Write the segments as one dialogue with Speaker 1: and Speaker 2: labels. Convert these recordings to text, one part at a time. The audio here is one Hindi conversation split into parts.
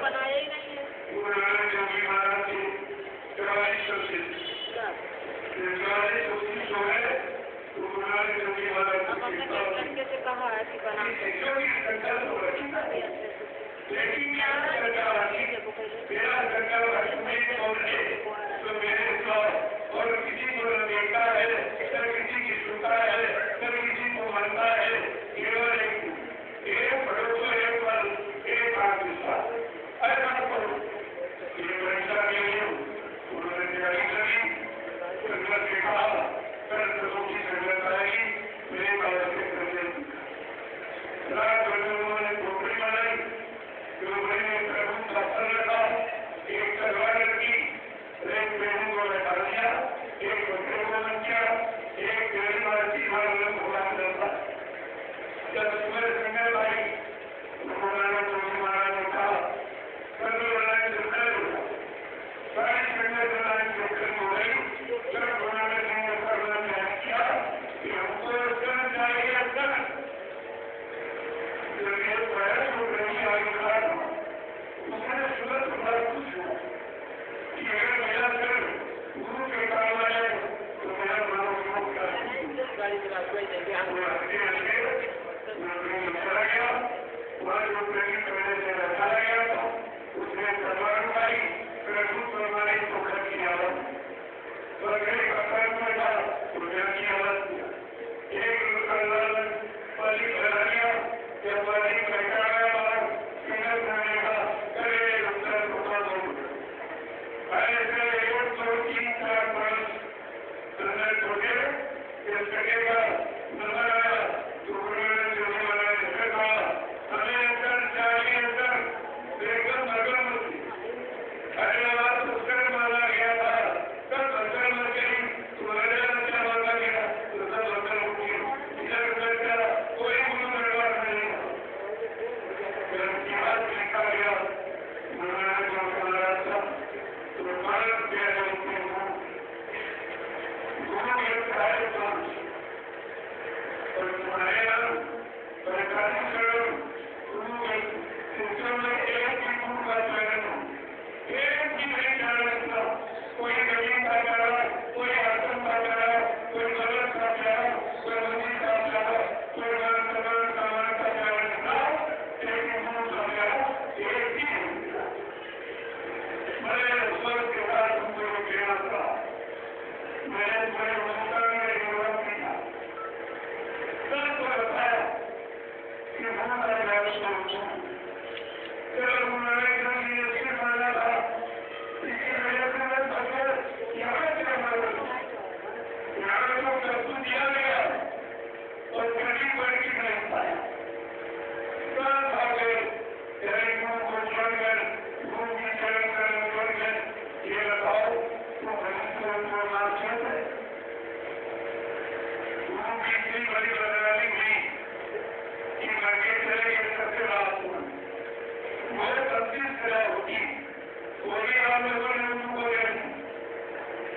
Speaker 1: बनाया ही नहीं है। अब हमने एक लड़के से कहा है कि बना
Speaker 2: और किसी को देखता है, किसी की सुनता है, किसी को मानता है, केवल एक भरोसा, एक पल, एक आत्मविश्वास। ऐसा करो। ये परीक्षा के लिए उन्होंने तैयारी करी, संगत से कहा, कल प्रभु की संगत आएगी, मेरे बाबा से करने रात भर उन्होंने टोकरी बनाई, टोकरी में प्रभु का फल रखा, एक तलवार रखी, एक प्रभु को बैठा दिया, एक बच्चे को बन किया, एक पहली बार जीवन में भगवान करता। जब सुबह संगत आई, उन्होंने टोकरी महाराज ने कहा, कल लड़ाई से खड़े हो गया, सारी संगत लड़ाई से खड़ी हो गई। जब उन्होंने संगत करना तय किया कि हमको करना चाहिए अंदर, जब ये प्रयास हो रही आगे खड़ा उसने सुबह तुम्हारा पूछा कि अगर मेरा सिर गुरु के काम आए तो मेरा मानव सुख क्या है? चला गया, वहाँ जो प्रेमी पहले से रखा गया था, उसने तलवार उठाई, प्रभु तलवारी को खर्च किया, तो अगर एक अफर में था, तो की आवाज किया, एक तलवार पाली भरा गया, जब पाली बैठा गया, सिंगल करने का, करे उत्तर धोखा दो, ऐसे एक दो तीन चार पांच संदर्भ छोटे, इस कटेगा नंबर आया, टुकड़े जो हमारे निकल गया, हमें अंदर चाहिए अंदर, देखकर नगर मुझे, अरे आवाज उसकर मारा गया था, तब अंदर मर गई, तुम्हारे अंदर मारा गया, तो तब अंदर उठी, इधर उधर का कोई गुरु दरबार नहीं था, जब की बात लिखा गया, उन्होंने जो हमारा था, तो भारत के लोगों को गुरु के कार्य पांच और तुम्हारे नाम सरकारी करो गुरु के सिस्टम में एक भी गुरु का चयन हो, एक भी नहीं चयन, कोई गरीब का चयन, कोई आश्रम का चयन, कोई गलत का चयन, कोई मंदिर का चयन, कोई सामान का चयन ना, एक भी गुरु का चयन एक ही हो। मैंने स्वर्ग के साथ तुमको गिरा था, मैंने तुम्हें ममता में विरोध किया, सबको बताया कि हमारा व्यवस्था चलो उन्होंने कभी ऐसे माना था, इसकी वजह से मैं बच्चे यहाँ से हमारा यहाँ को वस्तु दिया गया और कभी बढ़ी नहीं पाया, सब भागे तेरे गुरु को छोड़कर गुरु की चरण करने छोड़कर ये बताओ तो भविष्य को मार सकते गुरु की इतनी बड़ी बदलावी हुई कि लगे चले गए सबसे रात को वो 25 तरह होगी, कोई राम लोगों को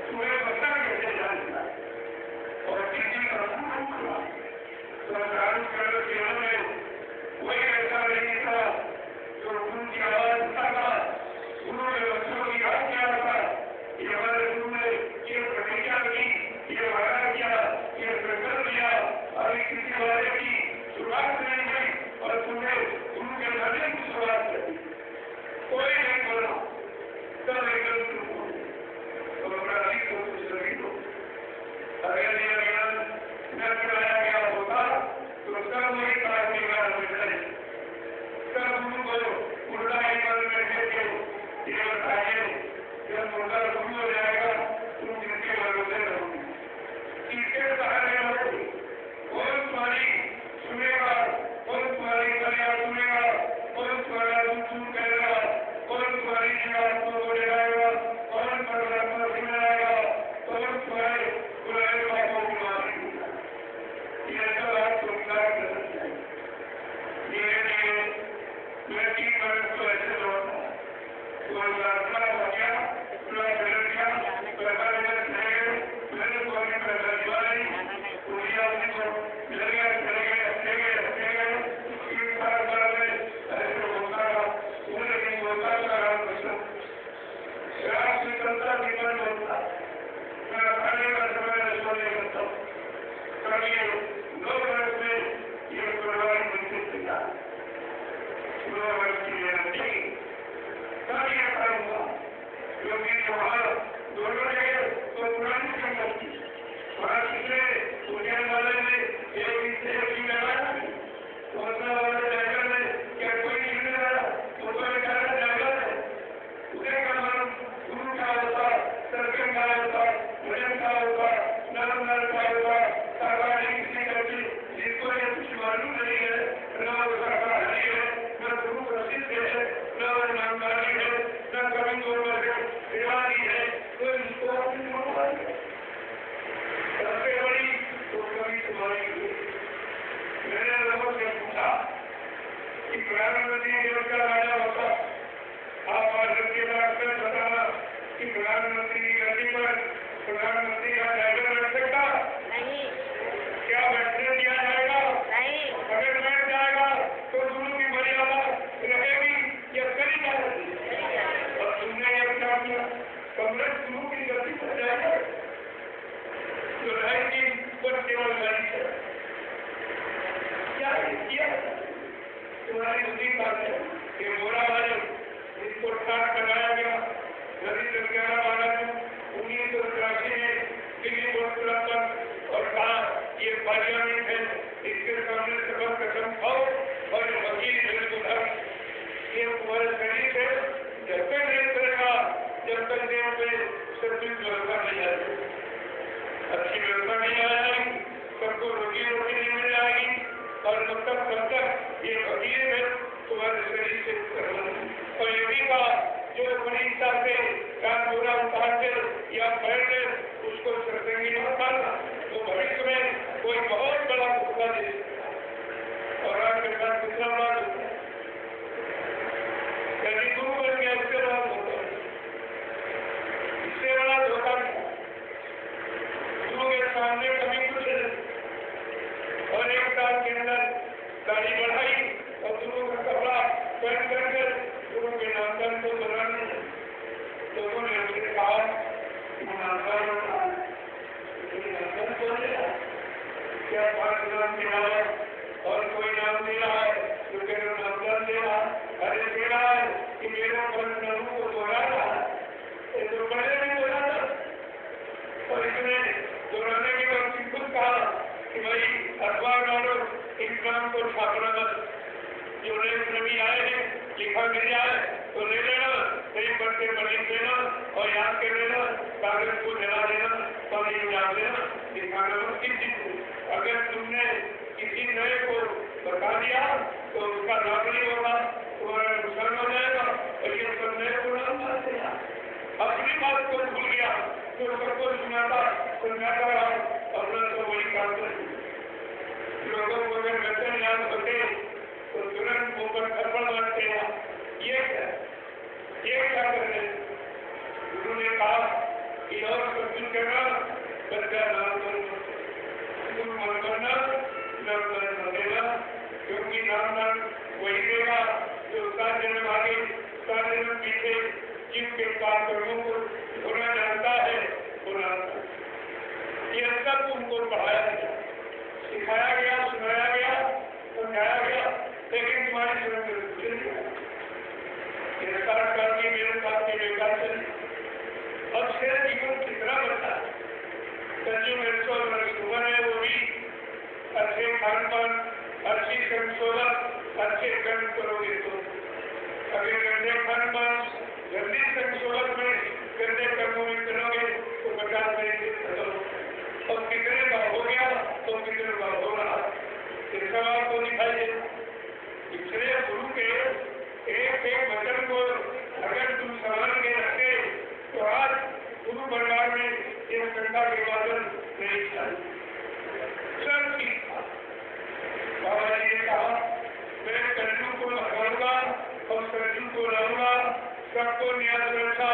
Speaker 2: तुम्हें बता कैसे जाएगा और किसी का सरकार केवल में कोई ऐसा नहीं था जो गुरु की आवाज था, गुरु ने बच्चों की बात किया था, ये हमारे गुरु ने ये प्रतिज्ञा की, ये वादा किया, ये संकल्प लिया, अभी किसी वाले की शुरुआत नहीं हुई और तुमने गुरु के नाते की शुरुआत कर दी, कोई नहीं बोला, सब एकदम तो अपराधी को सभी को अगर ये ज्ञान न कराया गया होता तो सब वही बात निकाल सब गुरु को उल्टा ही बल में देखे ये बताइए जब मुर्दा गुरु हो जाएगा तुम जिसके भरोसे रहोगे, किसके सहारे रहोगे, कौन तुम्हारी सुनेगा, कौन तुम्हारी कल्याण सुनेगा, कौन तुम्हारे प्रधानमंत्री देश का राजा होता, आप आज के बाद बताना कि प्रधानमंत्री की गति पर प्रधानमंत्री का ड्राइवर बैठ सकता?
Speaker 1: नहीं।
Speaker 2: क्या बैठने दिया जाएगा?
Speaker 1: नहीं।
Speaker 2: अगर बैठ जाएगा तो गुरु की मर्यादा रहेगी या करी जाएगी? और तुमने यह क्या किया? कांग्रेस गुरु की गति पर जाएगा जो रहेगी वो केवल गाड़ी है। क्या किया तुम्हारी बुद्धि का है कि मोरा वाले इसको ठाट लगाया गया रविंद्र प्यारा महाराज 1983 में दिल्ली बोर्ड पर और कहा ये पार्लियामेंट है, इसके सामने सबक कसम खाओ और वकील बिल्कुल ये तुम्हारे शरीर है, जब तक नहीं करेगा जब तक देव पे सच्ची व्यवस्था नहीं आएगी, अच्छी व्यवस्था नहीं आ जाएगी, सबको रोटी रोटी नहीं मिल जाएगी और जब तक ये वकील है तुम्हारे शरीर से और ये भी कहा जो परीक्षा से पूरा उतारते या पढ़ने उसको श्रद्धांजलि नहीं उतारना तो भविष्य में कोई बहुत बड़ा धोखा दे और आपके साथ कितना बड़ा धोखा यदि गुरु बन गया इससे बड़ा धोखा इससे बड़ा धोखा गुरु के सामने कभी कुछ नहीं और एक साल के अंदर दाढ़ी बढ़ाई और गुरु का कपड़ा पहन करके गुरु के नामकरण को बनाने लोगों ने उनसे कहा क्या 5 नाम दे रहा है और कोई नाम दे रहा है तो मेरा नामकरण दे रहा अरे दे रहा है कि मेरे नाम को दोहरा रहा है तो पहले नहीं बोला था और इसने दोहराने के बाद खुद कहा कि भाई अखबार डालो इस नाम को छापना मत जो नए प्रेमी आए हैं लिखा मिल जाए तो ले लेना कहीं पढ़ते पर लिख लेना और याद कर लेना कागज को जला देना और ये याद लेना दिखाना किसी को अगर तुमने किसी नए को बता दिया तो उसका लाभ नहीं होगा तुम्हारा नुकसान हो जाएगा और ये सब नए को नाम मानते हैं अपनी बात को भूल गया तो सबको सुनाता रहा अपना तो वही काम करें लोगों को अगर वचन याद होते तो तुरंत ऊपर थप्पड़ मारते हैं ये क्या करने गुरु ने कहा कि और कुछ करना बच्चा नाम गुरु मन करना नाम देना क्योंकि नाम वही देगा जो 7 जन्म आगे 7 जन्म पीछे जिनके काम कर्मों को होना जानता है होना ये सब उनको पढ़ाया गया सिखाया गया सुनाया गया समझाया गया लेकिन तुम्हारी सुरक्षा करके मेरे साथ के बेकार चली अब शेर जीवन कितना बचा सच्ची मेरे को सुबह है वो भी अच्छे खान पान अच्छी संशोधन अच्छे कर्म करोगे तो अगर गंदे खान पान गंदी संशोधन में गंदे कर्मों में करोगे तो 50 मिनट और कितने बार हो गया तो कितने बार हो रहा इसका बात तो दिखाई दे इसलिए गुरु के एक वचन को अगर तुम संभाल के रखे तो आज गुरु परिवार में एक घंटा विभाजन नहीं था सब ठीक था बाबा जी ने कहा मैं कल्लू को लगाऊंगा और कल्लू को लाऊंगा सबको न्याय सुरक्षा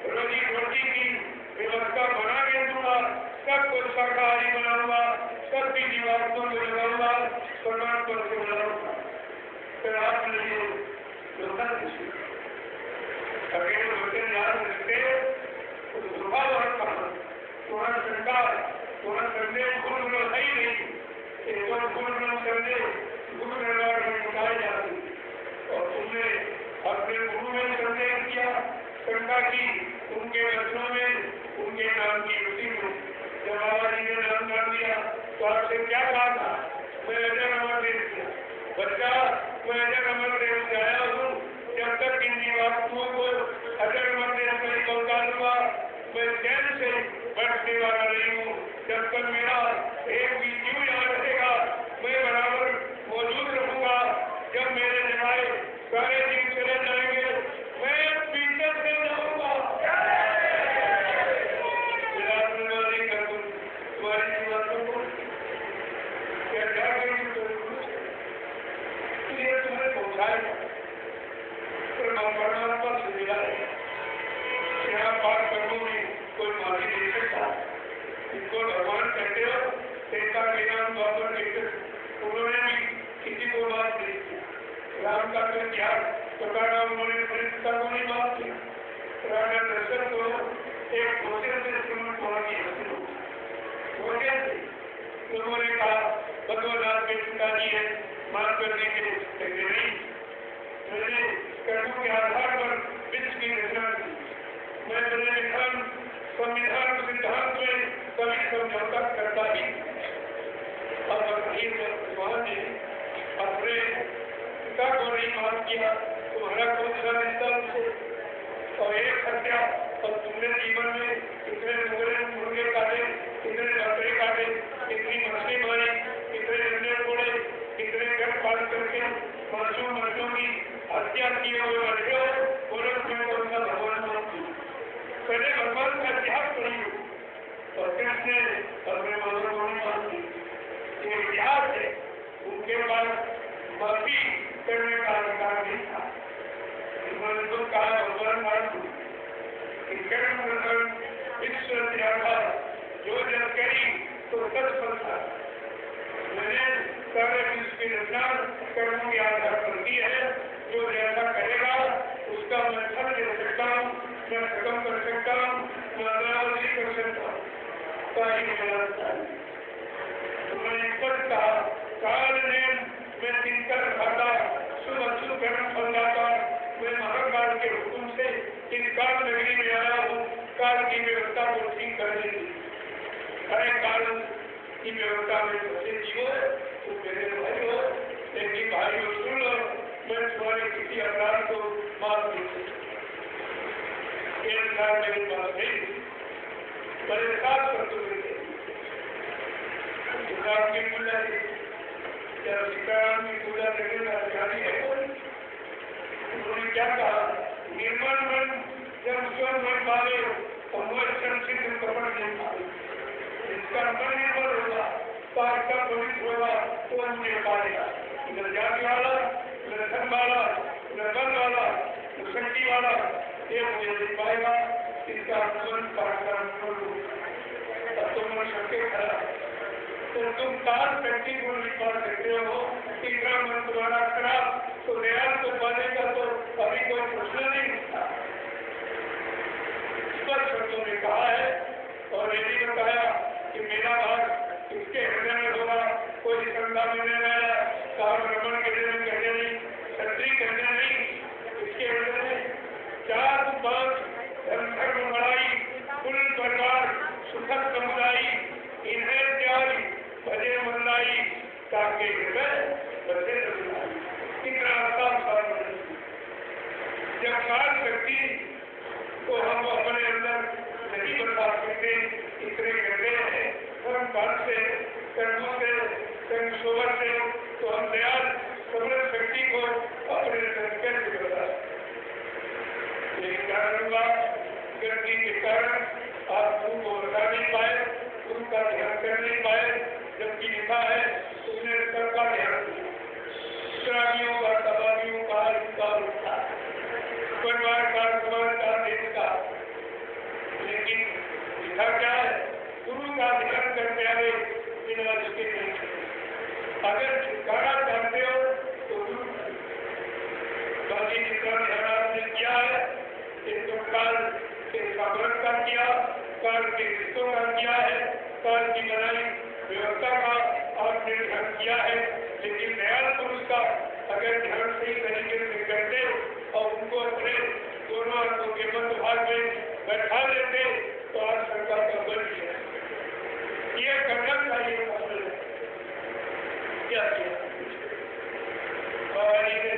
Speaker 2: रोजी रोटी की व्यवस्था बना के दूंगा सबको शाकाहारी बनाऊंगा सबकी जीवात्मों को लगाऊंगा प्रमाण पर से बनाऊंगा फिर आप नहीं अकेले वचन याद रखते तो स्वभाव तुम्हारा संस्कार तुम्हारा संदेश गुरु में है ही नहीं एक बार गुरु में संदेश गुरु निर्वाह में बताए जाते और तुमने अपने गुरु में संदेश किया शंका की उनके वचनों में उनके नाम की रुचि में जब बाबा जी ने नाम कर दिया तो आपसे क्या कहा था मैं अजय अमर देव किया बच्चा मैं अजय अमर देव से आया हूँ जब तक इन जीवात्माओं को अजय अमर देव में पहुंचा दूंगा मैं चैन से बैठने वाला नहीं हूँ जब तक मेरा एक भी जीव यहाँ रहेगा मैं बराबर मौजूद रहूंगा जब मेरे निभाए सारे जीव चले जाएंगे मैं पीछे से जाऊंगा तुम्हारी जीवात्मा को क्या क्या करेंगे तुम्हें पहुंचाएगा परमात्मा से मिला है। यहाँ पाठ कर्मों में कोई माफी दे सकता, इनको भगवान कहते हो, सीता के नाम द्वापर कहते, उन्होंने भी किसी को माफ नहीं किया। राम का तो त्याग प्रकारा उन्होंने सीता को नहीं माफ किया। राजा दशरथ को एक धोखे से श्रीमंत होने की हंसी धोखे से उन्होंने कहा भगवनाथ के पिताजी है माफ करने के लिए कहते नहीं, मैंने कर्मों के आधार पर विश्व की रचना की, मैं मेरे संविधान सिद्धांत में कभी समझौता करता ही। अब भगवान ने अपने पिता को नहीं माफ किया, तुम्हारा कौन सा रिश्ता उनसे? और एक हत्या, और तुमने जीवन में कितने मुर्गे काटे, कितने बकरे काटे, कितनी मछली मारी, कितने अंडे तोड़े, कितने घर पाल करके मासूम बच्चों की हत्या किए हुए बैठे हो, बोलो तुम्हें कौन सा भगवान मानती? पहले भगवान का त्याग करिए और कृष्ण अपने मानव को नहीं मानती। ये इतिहास है, उनके पास माफी करने का अधिकार नहीं था। उन्होंने तो कहा भगवान मानू विश्व त्यागा जो जन करी तो सत्फल था। मैंने सारे विश्व की रचना कर्मों के आधार पर की है, जो जैसा करेगा उसका मैं फल दे सकता हूँ, मैं खत्म कर सकता हूँ, मैं अनावधि कर सकता हूँ। मैंने पद कहा काल ने मैं चिंतन खाता शुभ अशुभ कर्म फल जाता, मैं महाकाल के हुक्म से इस काल नगरी में आया हूँ काल की व्यवस्था को ठीक करने की। हरे काल की व्यवस्था में फंसे जीवो तो मेरे भाई हो, लेकिन भाई हो सुन लो, मैं तुम्हारे किसी अपराध को माफ नहीं सकता। एक साल मेरी बात नहीं, मेरे साथ कर तो की पूजा क्या सीताराम की पूजा करने का अधिकारी है कोई? उन्होंने क्या कहा, निर्मल मन जब स्वयं मन पाले और वह संसिद्ध कपड़ नहीं पाले, इसका मन निर्मल होगा, पार्था पवित्र होगा, तो मुझे पालेगा। न जाति वाला, न धन वाला, न बल वाला, न शक्ति वाला, ये मुझे नहीं पाएगा। इसका मन पार्था अब तो मन शक्ति खड़ा, तो तुम काल व्यक्ति को नहीं पा सकते हो, तीसरा मन तुम्हारा खराब, तो दयाल को पाने का तो अभी कोई प्रश्न नहीं उठता। स्पष्ट शब्दों में कहा है और ये भी बताया कि मेरा भाग इसके हृदय में होगा, कोई संधा मिलने वाला काम रमन के हृदय में कहने नहीं, क्षत्रिय कहने नहीं, इसके हृदय में 4-5 धर्म बढ़ाई, कुल परिवार सुखद समुदाय, इन्हें त्यागी भजे मल्लाई ताकि हृदय बचे इतना आसान। जब काल शक्ति को हम अपने अंदर नहीं बता सकते, इतने कहते हैं धर्म पाठ से, कर्मों से, कर्म सोवर से, तो हम दयाल समृद्ध शक्ति को अपने अंदर कैसे बता सकते? लेकिन कारण गलती के कारण आप उनको बता नहीं पाए, उनका ध्यान कर नहीं पाए, जबकि लिखा है उसने सबका ध्यान किया, शराबियों का, तबादियों का, इसका उसका, परिवार का, समाज का, देश का। लेकिन लिखा क्या है, गुरु का ध्यान करते आए बिना उसके नहीं। अगर छुटकारा चाहते हो तो गुरु बाकी जितना ध्यान आपने किया है, एक तो काल के सामर्थ का किया, काल के रिश्तों का किया है, काल की बनाई व्यवस्था का आपने ध्यान किया है। लेकिन दयाल पुरुष का अगर ध्यान सही तरीके से करते और उनको अपने दोनों हाथों के मध्य भाग में बैठा लेते तो आज सरकार का बन गया। ये करना चाहिए फसल क्या किया बाबा जी ने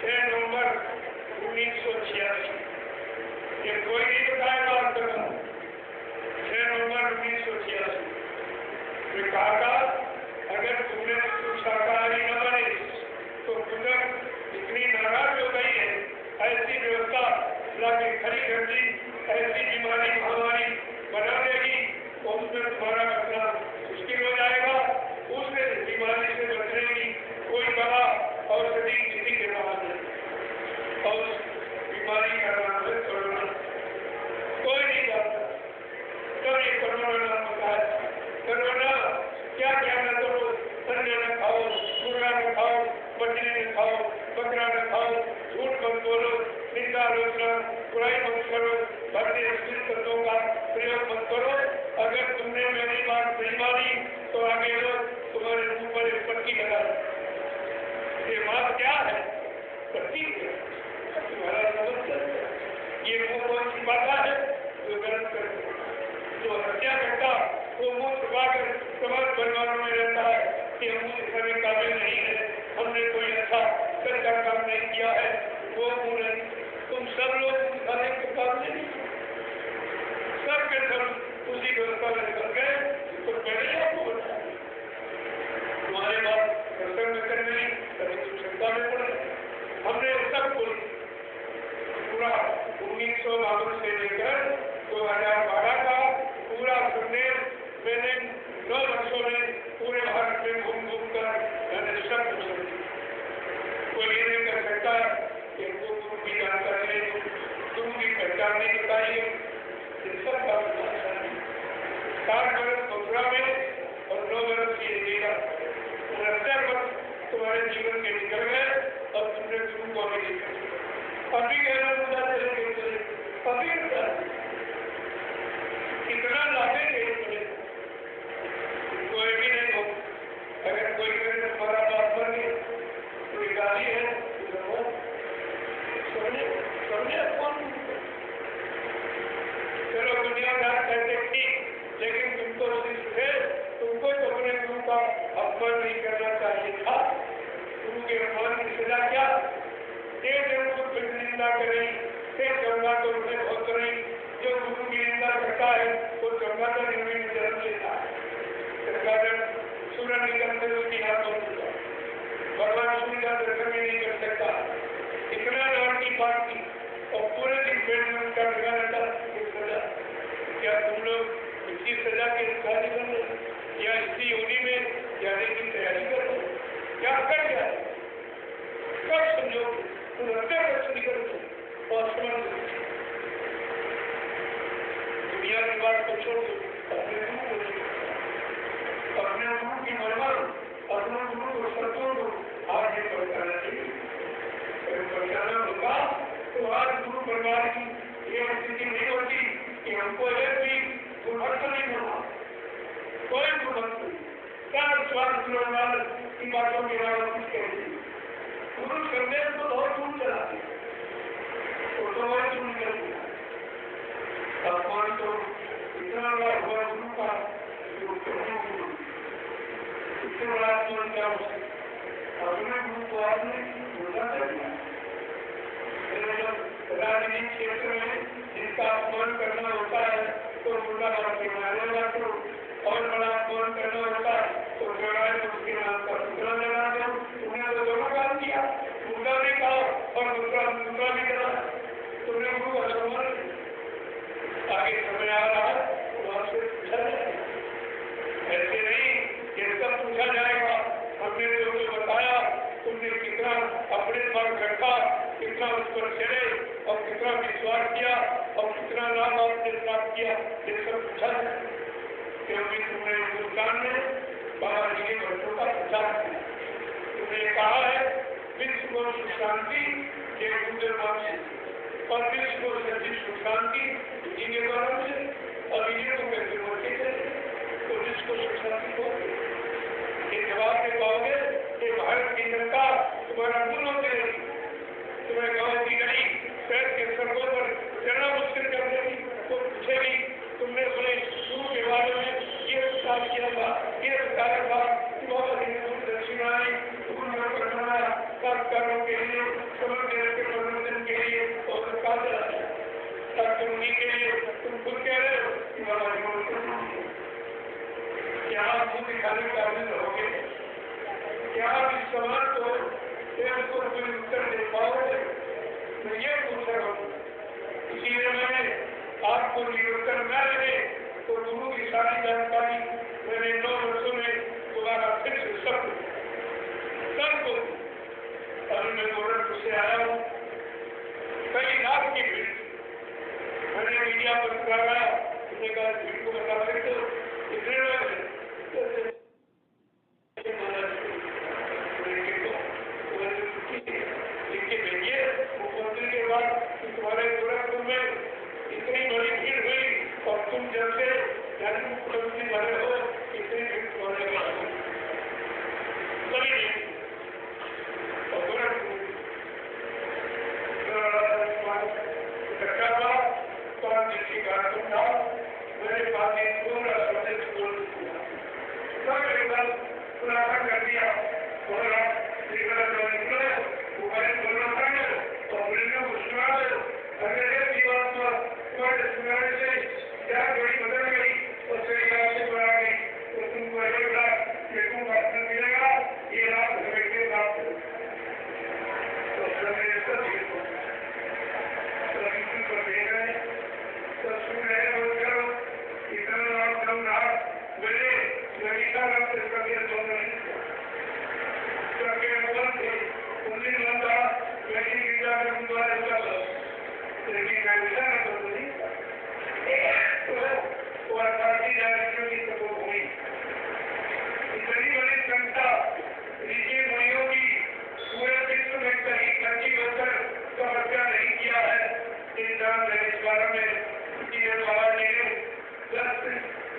Speaker 2: 6 नवंबर 1986, ये कोई नहीं बताएगा आपको, 6 नवंबर 1986 में कहा अगर तुमने शाकाहारी न बने तो कुदरत इतनी नाराज हो गई है, ऐसी व्यवस्था लाके खड़ी कर दी, ऐसी बीमारी महामारी बना देगी तो उसमें तुम्हारा बचना मुश्किल हो जाएगा। उस बीमारी से बचने आलोचना बुराई मत करो, भक्ति अश्लील शब्दों का प्रयोग मत करो। अगर तुमने मेरी बात नहीं मानी तो आगे लोग तुम्हारे मुंह पर एक पट्टी लगा ये बात क्या है? प्रतीक है, तुम्हारा समझ ये मुंह कौन सी बात है जो गलत कर जो हत्या करता वो मुंह छुपाकर समाज परिवारों में रहता है कि हम इस समय काबिल नहीं है, हमने कोई अच्छा सच्चा काम नहीं किया है, वो मुंह नहीं। तुम सब लोग दिखाने के काबिल नहीं, सब के सब उसी व्यवस्था में निकल गए तो पहले आपको बताया तुम्हारे बात प्रसन्न करने कभी तुम चिंता में पड़े। हमने सब कुछ पूरा 1992 से लेकर 2012 का पूरा संदेश मैंने 9 वर्षों में पूरे भारत में घूम घूम कर मैंने सब कुछ समझी। कोई ये नहीं कर सकता कि हमको गुरु की जानकारी नहीं, गुरु की पहचान नहीं बताइए। ये सब बात 60 वर्ष मथुरा में और 9 वर्ष की इंडिया 69 वर्ष तुम्हारे जीवन के निकल गए और तुमने गुरु को अभी देखा। अभी कहना मुद्दा चले अभी कितना लाभे गए कोई भी नहीं हो। अगर कोई कहे तुम्हारा बात बन गया कोई गाली है समझे कौन। चलो दुनियादार कहते ठीक, लेकिन तुमको शिष्ट है, तुमको तो अपने गुरु का अपमान नहीं करना चाहिए था। गुरु के अपमान की सजा क्या? निंदा करें, गंगा तो उन्हें बहुत करें। जो गुरु की निंदा करता है वो गंगा का निर्मित जन्म लेता है। सूर्य निकल से उसकी हाथ हो चुका, भगवान सूर्य का दर्शन भी नहीं कर सकता। इतना डर की बात की और पूरे दिन पेट में उनका लगा रहता सजा। क्या तुम लोग इसकी सजा के अधिकारी बन रहे या इसी योनि में जाने की तैयारी कर रहे? क्या कर गया कब समझो और दुनिया की बात को छोड़ दो, अपने गुरु की महिमा अपने गुरु को सत्यों को आगे पहुंचाना चाहिए। पहुंचाना होगा तो आज गुरु परिवार की ये स्थिति नहीं होती कि हमको एक भी दुर्भक्त नहीं होगा, कोई दुर्भक्त नहीं। क्या स्वास्थ्य की बातों के अलावा कुछ कहती गुरु संदेश को बहुत दूर चलाते तो बहुत दूर कर दिया। अपमान तो इतना बड़ा हुआ गुरु का इससे बड़ा अपमान क्या हो सकता? अपने गुरु को आपने बोला कर दिया। राजनीतिक क्षेत्र में जिसका अपमान करना होता है तो मुद्दा के मारे रखो, और बड़ा अपमान करना होता है तो उसके नाम का सूचना लगा दो। तुमने तो दोनों काम किया, मुद्दा भी कहा और दूसरा भी करा। तुमने गुरु अलग आगे समय आ रहा है वहां से पूछा जाए, ऐसे नहीं ये सब पूछा जाएगा। हमने जो बताया तुमने कितना अपने पर रखा, कितना उस पर चले और कितना विश्वास किया और कितना लाभ आपने प्राप्त किया, ये सब पूछा जाए। क्योंकि तुमने हिंदुस्तान में बाबा जी के भक्तों का प्रचार किया। तुमने कहा है विश्व को सुख शांति के गुरुदेव से और विश्व को सच्ची सुख शांति इनके द्वारा से और इन्हें तो कैसे बोलते थे तो विश्व को सुख शांति हो ये जवाब दे पाओगे कि भारत की जनता तुम्हारा गुरु होते तुम्हें गाँव की नहीं शहर के सड़कों पर चलना मुश्किल कर देगी तो पूछेगी तुमने अपने गुरु के बारे में ये प्रचार किया था, ये बताया था कि बाबा जी ने दक्षिणाएं गुरु बनाया संस्कारों के लिए, समझने के प्रबंधन के लिए और सरकार ताकि उन्हीं के लिए तुम खुद कह रहे हो कि बाबा जी क्या आप मुझे दिखाने का आनंद रहोगे? क्या आप इस सवाल को उसको कोई उत्तर दे पाओगे? मैं ये पूछ रहा हूँ, इसीलिए मैंने आपको निरुत्तर न रहे तो गुरु की सारी जानकारी मैंने 9 वर्षों में दोबारा फिर से सबको अभी मैं गोरखपुर से आया हूँ, कई लाख की भीड़ मैंने मीडिया पर कराया, उसने कहा भीड़ को बता सकते हो कितने लोग हैं लिख के भेजिए मुख्यमंत्री के बाद लेकिन गीता में गुरुद्वारे कर लो, लेकिन ऐसा न तो नहीं तो अर्थाती जातियों की तपोभूमि इतनी बड़ी संख्या ऋषि मुनियों की पूरे विश्व में कहीं इकट्ठी होकर तपस्या नहीं किया है। इन बारे में बाबा जी ने 10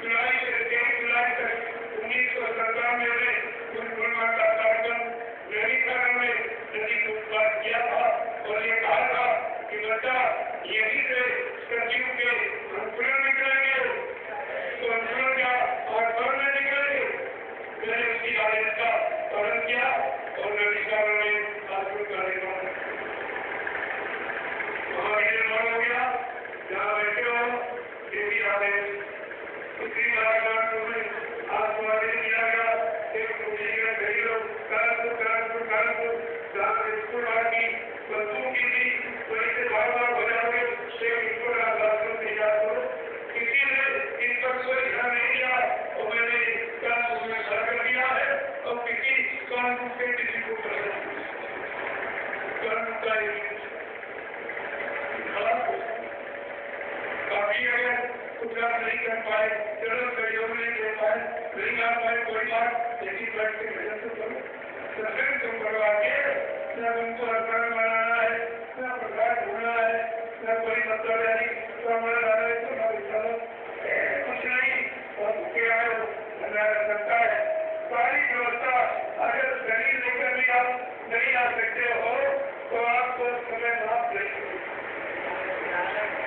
Speaker 2: जुलाई से 23 जुलाई तक 1997 में पूर्णिमा का कार्यक्रम नैनीताल में नदी को पार किया था और ये कहा था कि बच्चा यही से सचिव के अंकुरण निकलेंगे, तो अंकुरण क्या और फल में निकलेंगे। मैंने उसकी आदेश का पालन किया और नैनीताल में आश्रम कार्यक्रम वहाँ निर्माण हो गया। जहाँ बैठे हो ये भी आदेश उसी कानपुर में आदेश दिया गया। एक जहाँ स्कूल की बच्चों की थी वहीं से बार हो जाओगे स्कूल आश्रम तैयार करो। किसी ने इन पर कोई ध्यान नहीं दिया और मैंने कानपुर में खड़ा कर दिया है और किसी कानपुर से किसी को काफी अगर उपलब्ध नहीं कर पाए, चलो सहयोग नहीं दे पाए, नहीं आ पाए कोई बात, लेकिन बैठ के भजन तो करो। सत्संग तुम करवा के न तुमको अर्पण बनाना है, न प्रसाद ढूंढना है, न कोई मतलब यानी हमारा दादा तो न चलो कुछ नहीं और भूखे आए हो सकता है। सारी व्यवस्था अगर शरीर लेकर भी आप नहीं आ सकते हो तो आपको समय माफ नहीं,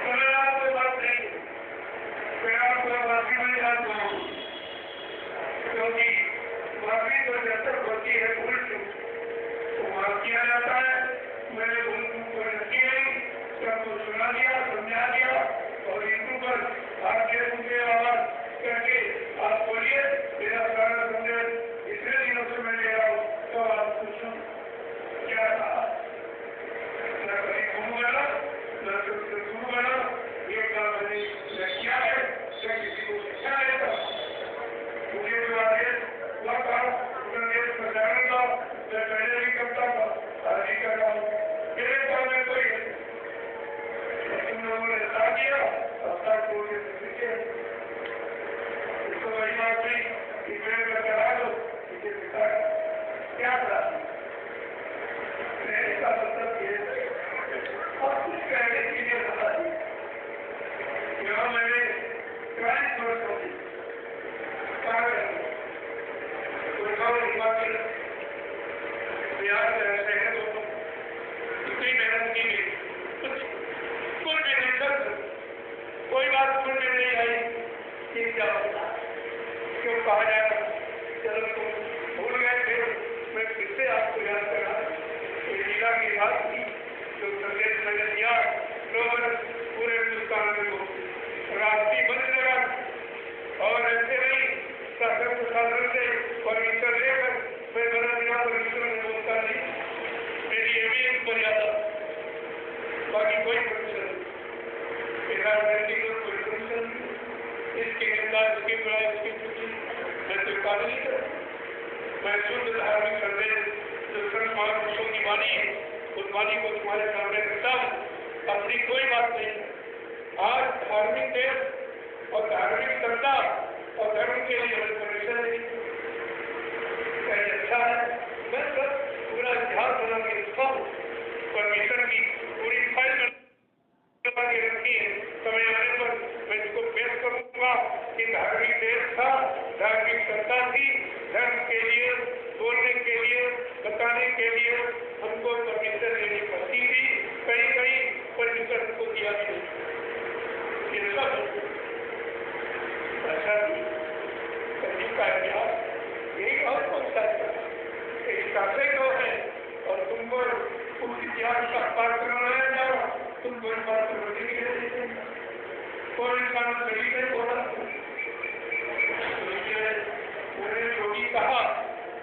Speaker 2: समय आपको माफ नहीं, मैं आपको माफी नहीं आता हूँ, क्योंकि माफी तो जब तक होती है भूल चूक तो माफ किया जाता है। मैंने भूल चूक को रखी नहीं, सबको सुना दिया, समझा दिया और हिंदू पर आपके मुझे आवाज करके आप बोलिए मेरा सारा संदेश इतने दिनों से मैं ले रहा हूँ तो आप पूछो क्या कहा। न कभी गुरु बना न सबसे गुरु बना, ये काम मैंने किया है, न किसी को शिक्षा देता। मुझे जो आदेश हुआ था संदेश प्रचारण का मैं पहले भी करता था, आज भी कर रहा हूँ। मेरे पास में कोई तुम लोगों ने साथ दिया अब तक बोले सीखे इसको वही बात नहीं कि मैं करा दो मुझे पिता क्या था मेरे का मतलब ये और कुछ कहने के लिए बता दी। यहाँ मैंने क्राइम सोच होगी बिहार में रहते हैं तो इतनी मेहनत की गई, कुछ भी नहीं कर कोई बात सुन में नहीं आई कि क्या क्यों कहा जाए। चलो तुम भूल गए थे, मैं फिर से आपको याद करा लीला की बात की जो संदेश मैंने दिया। लोग पूरे हिंदुस्तान में वो राष्ट्रीय बंद लगा और ऐसे नहीं शासन प्रशासन से परमिशन लेकर मैं बना बिना परमिशन में बोलता नहीं, मेरी ये भी एक मर्यादा, बाकी कोई परमिशन नहीं, मेरा कोई परमिशन नहीं। इसकी निंदा इसकी बुराई इसकी छुट्टी मैं स्वीकार नहीं करता। मैं शुद्ध धार्मिक संदेश जो संत महापुरुषों की वाणी है उस वाणी को तुम्हारे सामने रखता हूँ, अपनी कोई बात नहीं। आज धार्मिक देश और धार्मिक सत्ता और धर्म के लिए हमें परमिशन नहीं, अच्छा है मैं सब पूरा इतिहास बना के रखता हूँ, परमिशन की पूरी फाइल बना के रखी है। समय आने पर मैं इसको पेश करूंगा कि धार्मिक देश था, धार्मिक सत्ता थी, धर्म के लिए बोलने के लिए बताने के लिए हमको परमिशन लेनी पड़ती थी, कहीं कहीं परमिशन हमको दिया भी नहीं। ये सब ऐसा नहीं का इतिहास यही और कौन सा शासन को है और तुमको उस इतिहास का पार करवाया जाओ, तुम कोई बात समझ नहीं रहे, कोई इंसान सही नहीं बोला। मैंने जो भी कहा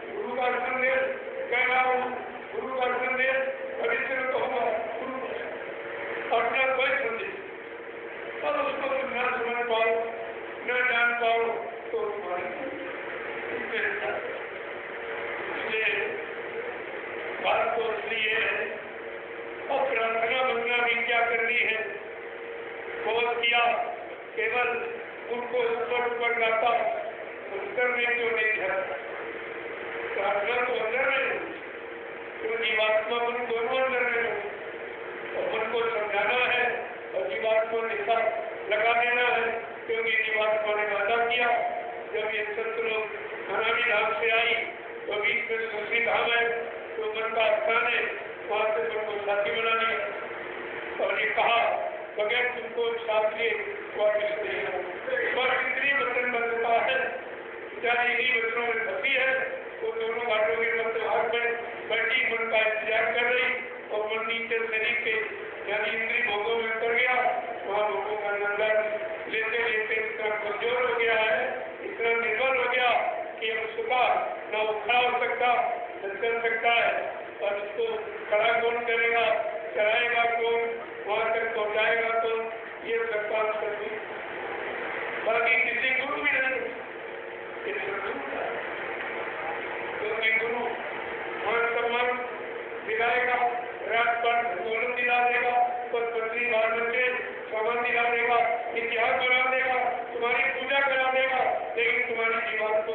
Speaker 2: गुरु का संदेश कह रहा हूँ, गुरु का संदेश भविष्य में कहूँगा गुरु अपना कोई संदेश और उसको तुम न समझ पाओ न जान पाओ तो इसलिए बात तो इसलिए है और प्रार्थना बनना भी क्या करनी है, बहुत किया, केवल उनको ऊपर गाता, उत्तर में क्यों नहीं है, प्रार्थना तो अंदर में, तो जीवात्मा मन दोनों अंदर में हो, और मन को समझाना है और जीवात्मा निशा लगा देना है, क्योंकि जीवात्मा ने वादा किया, जब ये संत लोग हरामी धाम से आई तो बीच में दूसरी धाम है, तो मन का स्थान है, वहां से मन को साथी बना लिया और ये कहा बगैर तुमको साथ लिए वापिस नहीं हो, बस इतनी वचन बंधता है, चाहे इन्हीं वचनों में फंसी है, वो दोनों घाटों के मध्य भाग में बैठी मन का इंतजार कर रही और मन नीचे शरीर के यानी इंद्री भोगों में उतर गया, वहाँ भोगों का नंदन लेते लेते इतना कमजोर हो गया है, इतना निर्बल हो गया कि अब सुखा न वो खड़ा हो सकता न चल सकता है, और इसको खड़ा कौन करेगा, चलाएगा कौन, वहाँ तक पहुँचाएगा तो ये सरकार करती, बाकी किसी गुरु भी नहीं, क्योंकि गुरु मान सम्मान दिलाएगा, रात पर गोलन दिला देगा, पर पत्नी बाहर बच्चे सामान दिला देगा, इतिहास बना देगा, तुम्हारी पूजा करा देगा, लेकिन तुम्हारी जीवन को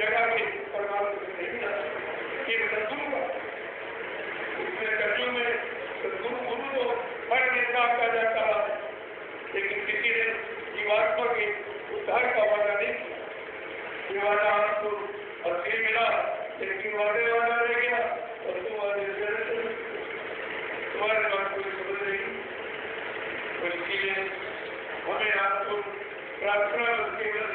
Speaker 2: जगह के परमात्मा नहीं जा सकते, ये सदगुरु का इसमें कलियों में सदगुरु गुरु तो हर नेता का जाता है, लेकिन किसी ने जीवात्मा के उद्धार का वादा नहीं किया, ये वादा आपको असली मिला, लेकिन वादे वादा रह गया और तुम वादे से तुम्हारे बात कोई समझ नहीं, तो इसीलिए हमें आपको प्रार्थना केवल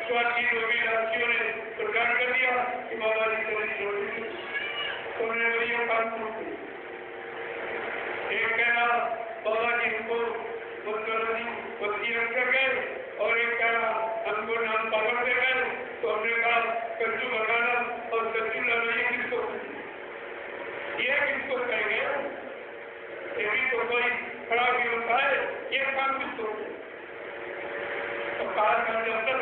Speaker 2: स्वास्थ्य रोगी राज्यों ने प्रदान कर दिया कि बाबा ये काम करते एक कहना बाबा जी हमको वसीयत कर गए और एक कहना हमको नाम पावर दे गए, तो हमने कहा कच्चू बनाना और कच्चू लाना ये किसको कहेंगे? ये भी तो कोई खड़ा भी होता है, ये काम किसको? तो कहा जब तक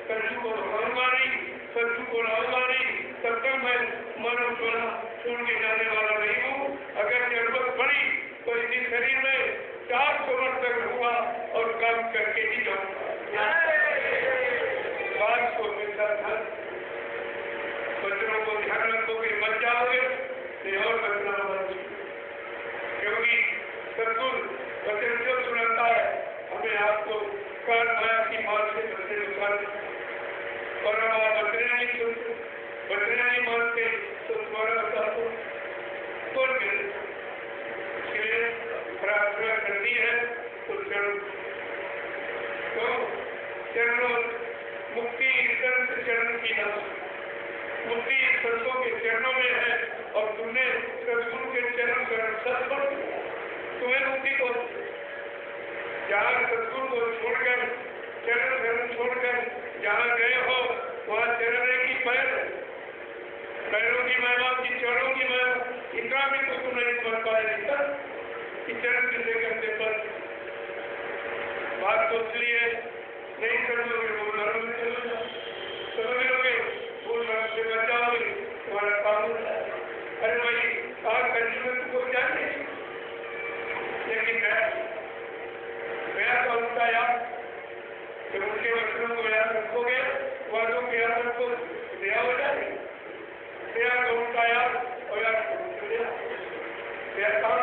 Speaker 2: कच्चू को लगाऊंगा नहीं, कच्चू को लाऊंगा नहीं, तब तक मैं मानव सोना छोड़ के जाने वाला नहीं हूँ। अगर जरूरत पड़ी तो इसी शरीर में 400 वर्ष तक हुआ और काम करके ही जाऊंगा। बात को मिलता था, बच्चों को ध्यान रखोगे मत जाओगे, और बचना मत, क्योंकि सतगुरु वचन जो सुनाता है हमें आपको काल माया की मार से बचने निकाल, और अब आप बचने नहीं सुनते, बचने नहीं मानते तो तुम्हारा बता दो कौन मिले? इसलिए प्रार्थना करनी है तो चरणों मुक्ति चरण की नाम, मुक्ति संतों के चरणों में है, और तुमने सदगुरु के चरण सत्संग तुम्हें मुक्ति को, जहाँ सदगुरु को छोड़कर चरण छोड़कर जहाँ गए हो वहाँ चरण की पैरों की महिमा की चरणों की महिमा, इतना भी तो तुम नहीं समझ पाए कि चरण किसे करते पर बात तो इसलिए नहीं समझोगे, भूल भरम में चलो जाओ, समझोगे भूल भरम से बचाओगे, तुम्हारा काम होता है। अरे भाई आज करने में तुमको जाने, लेकिन मैं तो उनका याद, जब उनके वचनों को याद रखोगे, वादों को याद रखो, दया हो जाएगी, दया तो उनका याद और याद काम।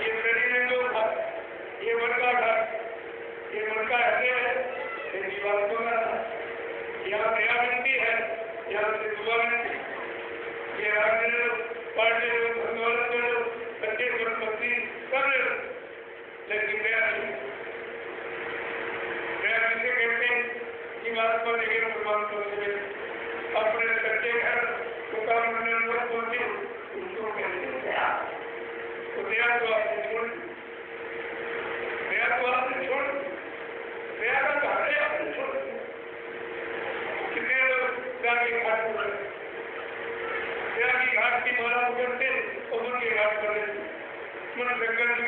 Speaker 2: ये शरीर में जो था, ये मन का था, ये मन का हृदय है, ये जीवात्मा का था, यहाँ दया मिलती है, यहाँ से दुआ मिलती, ये राग ले लो, पाठ ले लो, धनदौलत ले लो, सच्चे संपत्ति सब ले लो, लेकिन दया नहीं। दया किसे कहते हैं? जीवात्मा लेकिन परमात्मा से अपने सच्चे घर मुकाम करने वाले बोलते उसको कहते हैं दया। तो दया तो आपने छोड़, दया तो आपने छोड़, दया का कार्य आपने छोड़, कितने लोग दया के घाट पर, दया की घाट की माला पकड़ते और उनके घाट पर मन संकल्प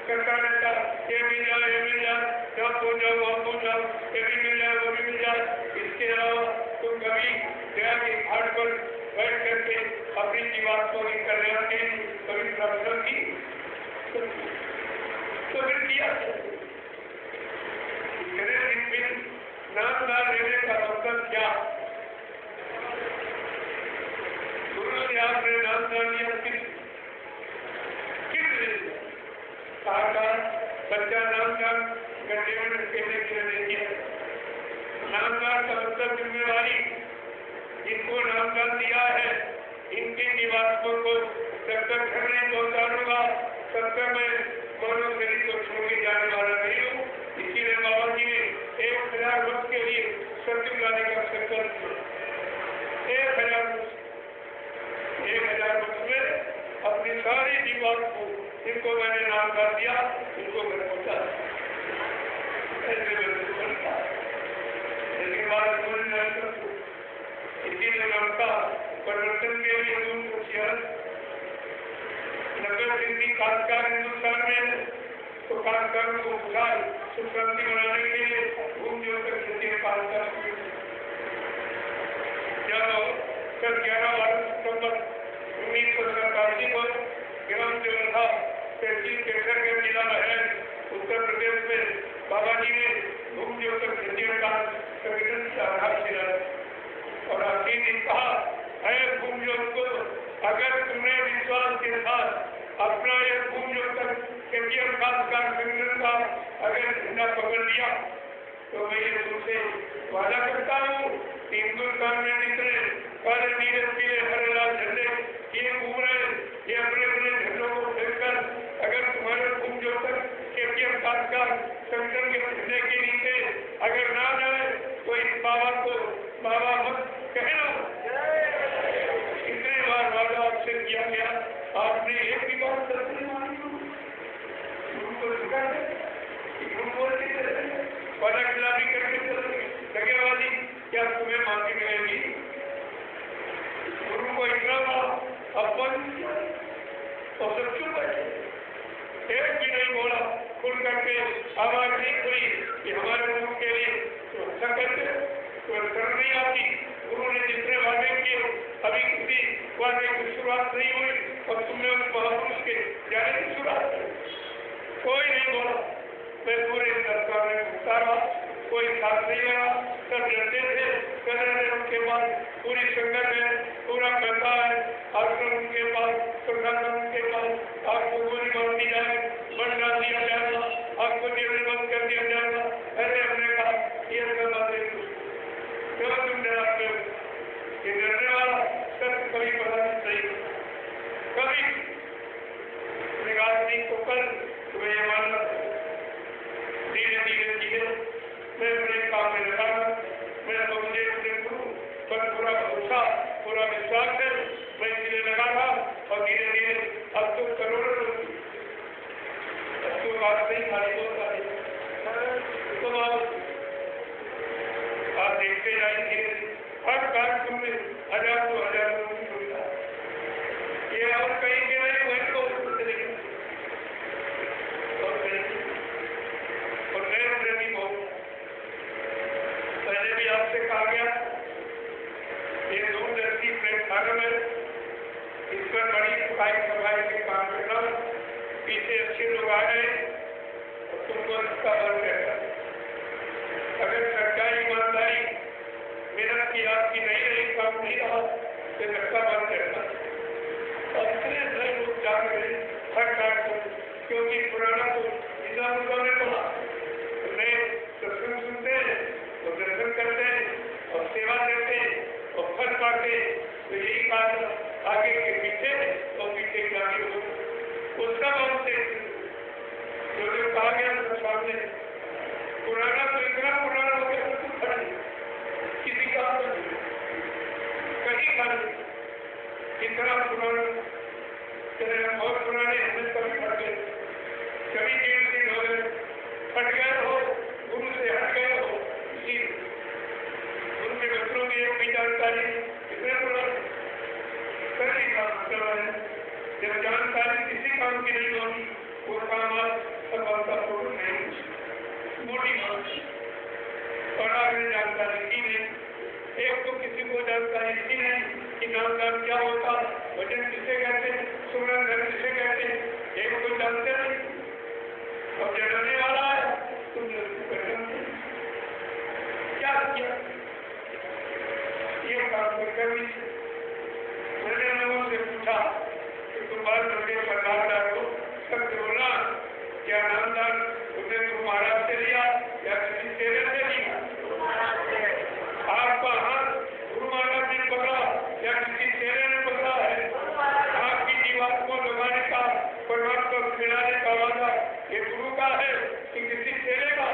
Speaker 2: करता रहता, ये मिल जाए, ये मिल जाए, यहाँ हो जाओ, वहाँ हो जाओ, ये भी मिल जाए, वो भी मिल जाए। इसके अलावा तुम कभी दया के घाट पर बैठ करके अपनी जीवात्मा की कल्याण के कभी प्रार्थना की तो फिर किया नाम ना लेने का मतलब क्या? गुरु ने आपने नाम ना लिया किस बच्चा नामदान करने में कहने के लिए किया। नामदान का मतलब जिम्मेवारी, जिनको नामदान दिया है इनकी जीवात्मा को जब तक घर नहीं पहुंचाऊंगा तब तक मैं मानव शरीर को छोड़ के जाने वाला नहीं हूँ। इसीलिए बाबा जी ने 1000 वर्ष के लिए सत्य लाने का संकल्प किया। 1000 वर्ष में अपनी सारी जीवात्मा को जिनको मैंने नाम कर दिया उनको घर पहुंचा, लेकिन बात समझ नहीं सकती। इसीलिए नामका परिवर्तन के लिए उनको 90 दिन की काशकार हिंदुस्तान में तो काशकार को उठाए सुख शांति बनाने के लिए घूम जो कर खेती में काशकार कल 11 सितंबर 1987 को ग्राम देवथा तहसील केसर के जिला है उत्तर प्रदेश में बाबा जी ने घूम जो कर खेती में संगठन की आधारशिला और आखिर ने कहा है घूम जो को अगर तुमने विश्वास के साथ अपना ये घूम जो कर केंद्रीय संगठन का अगर झंडा पकड़ लिया तो मैं ये तुमसे वादा करता हूँ कि हिंदुस्तान में जितने काले नीले पीले हरे लाल झंडे ये घूम रहे ये अपने अपने झंडों को फेंककर अगर तुम्हारे घूम जो कर केंद्रीय संगठन के झंडे के नीचे अगर ना जाए तो इस बाबा को बाबा मत कहना। इतने बार वादा आपसे किया किया, आपने एक भी बात सच नहीं मानी। गुरु को सिखा दे, गुरु बोलते थे वादा खिलाफी करके लगेवादी क्या तुम्हें माफी मिलेगी? गुरु को इतना अपमान और सब चुप बैठे, एक भी नहीं बोला, खुल करके आवाज नहीं खुली कि हमारे गुरु के लिए तो अच्छा करते, तो शर्म नहीं आती। गुरु ने जितने वादे किए अभी किसी वादे की शुरुआत नहीं हुई और तुमने उस महापुरुष के जाने की शुरुआत की। कोई नहीं बोला, मैं पूरे दरबार में घूमता रहा, कोई साथ नहीं रहा, सब डरते थे, कहते उनके पास पूरी संगत है, पूरा पैसा है, आश्रम उनके पास, प्रशासन उनके पास, आपको गोली मार दी जाए, बंद डाल दिया जाएगा, आपको जेल बंद कर दिया जाएगा। ऐसे हमने कहा ये सब बातें क्यों तुम डराते हो? ये डरने वाला सत्य कभी पता नहीं सही कभी निकाल नहीं तो कल तुम्हें ये मानना धीरे धीरे धीरे मैं अपने काम में लगा, मैं तो मुझे अपने गुरु पर पूरा भरोसा पूरा विश्वास है, मैं इसलिए लगा था और धीरे धीरे अब तो करोड़ों लोग अब तो बात नहीं खाली बहुत सारी तो आप देखते जाएंगे हर कार्यक्रम में हजार लोगों की होता है। ये और कहीं के नहीं वही को और नए प्रेमी बहुत पहले भी आपसे कहा गया ये दूरदर्शी प्लेटफार्म है, इस पर बड़ी सफाई के काम करना, पीछे अच्छे लोग आ गए और तुमको इसका बल रहता। अगर सरकारी ईमानदारी मेहनत की आपकी नहीं रही, काम नहीं रहा तो धक्का बंद करना। और इतने नए लोग जा रहे हर कार्य को, क्योंकि पुराना तो इतना मुद्दा में पड़ा, नए दर्शन सुनते हैं और दर्शन करते हैं और सेवा देते हैं और फल पाते, तो यही बात आगे के पीछे और पीछे के आगे हो उसका मानते जो कहा गया सामने पुराना तो इतना पुराना हो गया तो खड़े किसी का कहीं खड़े इतना पुराना बहुत पुराने हमें कभी फट गए, कभी 1.5 दिन हो गए फट गए हो, गुरु से हट गए हो, इसी गुरु के बच्चों की एक भी जानकारी इतने पुराने कभी काम करवाए। जब जानकारी किसी काम की नहीं होगी वो काम सफलतापूर्वक नहीं मोटी और आपने जानकारी की नहीं। एक तो किसी को जानकारी की नहीं कि नामदान क्या होता, भजन किसे कहते, सुमरन धर्म किसे कहते, एक को जानते नहीं। अब जगाने वाला है तुमने उसको क्या किया ये काम कर मैंने लोगों से पूछा कि तुम बात करके नामदान को सत्य बोला, क्या नामदान तुमने तुम महाराज से लिया या किसी तेरे से लिया? आपका हाथ गुरु महाराज ने पकड़ा या किसी तेरे ने पकड़ा है? आपकी दीवार को लगाने का परमात्मा को खिलाने का वादा ये गुरु का है कि किसी तेरे का?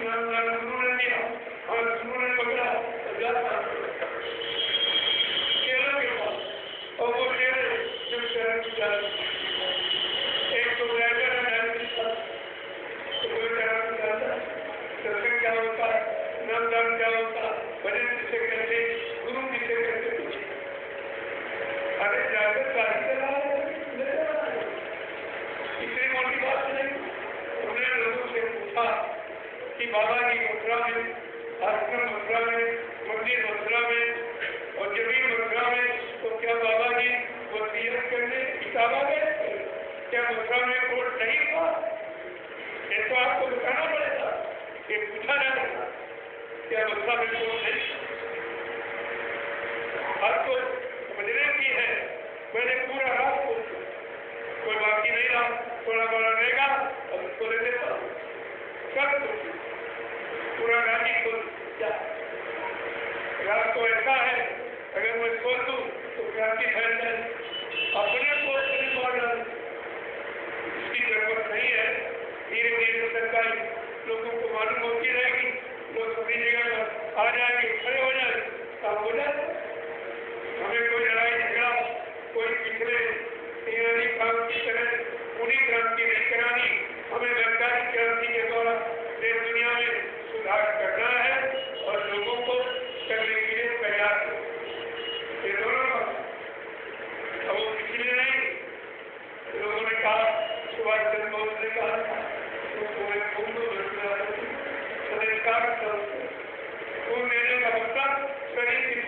Speaker 2: गुरु ने दिया और गुरु ने पकड़ा केलों के पास और वो तेरे एक तो ड्राइवर है दर्शन क्या होता है, नामदान क्या होता, भजन किसे कहते, गुरु किसे कहते, अरे जाकर गाड़ी चला इतनी मोटी बात नहीं। उन्होंने लोगों से पूछा कि बाबा की मथुरा में, आश्रम मथुरा में, मंदिर मथुरा में और जमीन मथुरा में, तो क्या बाबा जी वसीयत करने किताब आ गए? क्या मथुरा में कोर्ट नहीं था? ये तो आपको बताना पड़ेगा, ये पूछा जाएगा क्या मथुरा में कोर्ट नहीं? आपको समझने की है, मैंने पूरा रात को कोई बाकी नहीं रहा, थोड़ा बड़ा रहेगा और उसको ले लेता सब पूरा गाड़ी को क्या रात को ऐसा है अगर मैं खोल दूँ तो क्रांति फैल जाए, अपने को नहीं मार डाले, इसकी जरूरत नहीं है। धीरे धीरे सरकारी लोगों को मालूम होती रहेगी, लोग अपनी जगह पर आ जाएंगे, खड़े हो जाएंगे, काम हो जाएगा।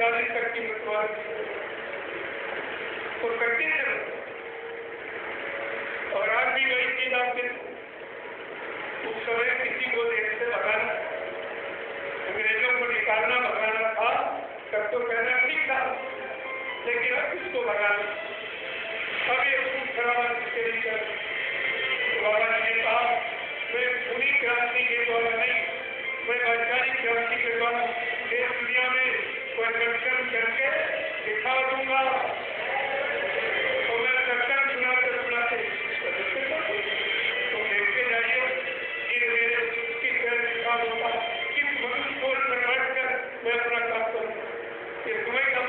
Speaker 2: 40 तक की मतवाद तो करते हैं। और आज भी वही चीज आपके उस समय किसी को देश से भगाना, अंग्रेजों को निकालना भगाना था तब तो कहना ठीक था, लेकिन अब किसको भगाना? अब ये खूब खराबा किसके लिए कर? तो बाबा जी ने कहा मैं पूरी क्रांति के द्वारा नहीं, मैं वैचारिक क्रांति के द्वारा देश दुनिया में परिवर्तन करके दिखा दूंगा। तो मैं दर्शन सुनाते सुनाते तो देखते जाइए धीरे धीरे किस तरह दिखा दूंगा, किस मनुष्य को बैठ कर मैं अपना काम करूँ, ये तुम्हें काम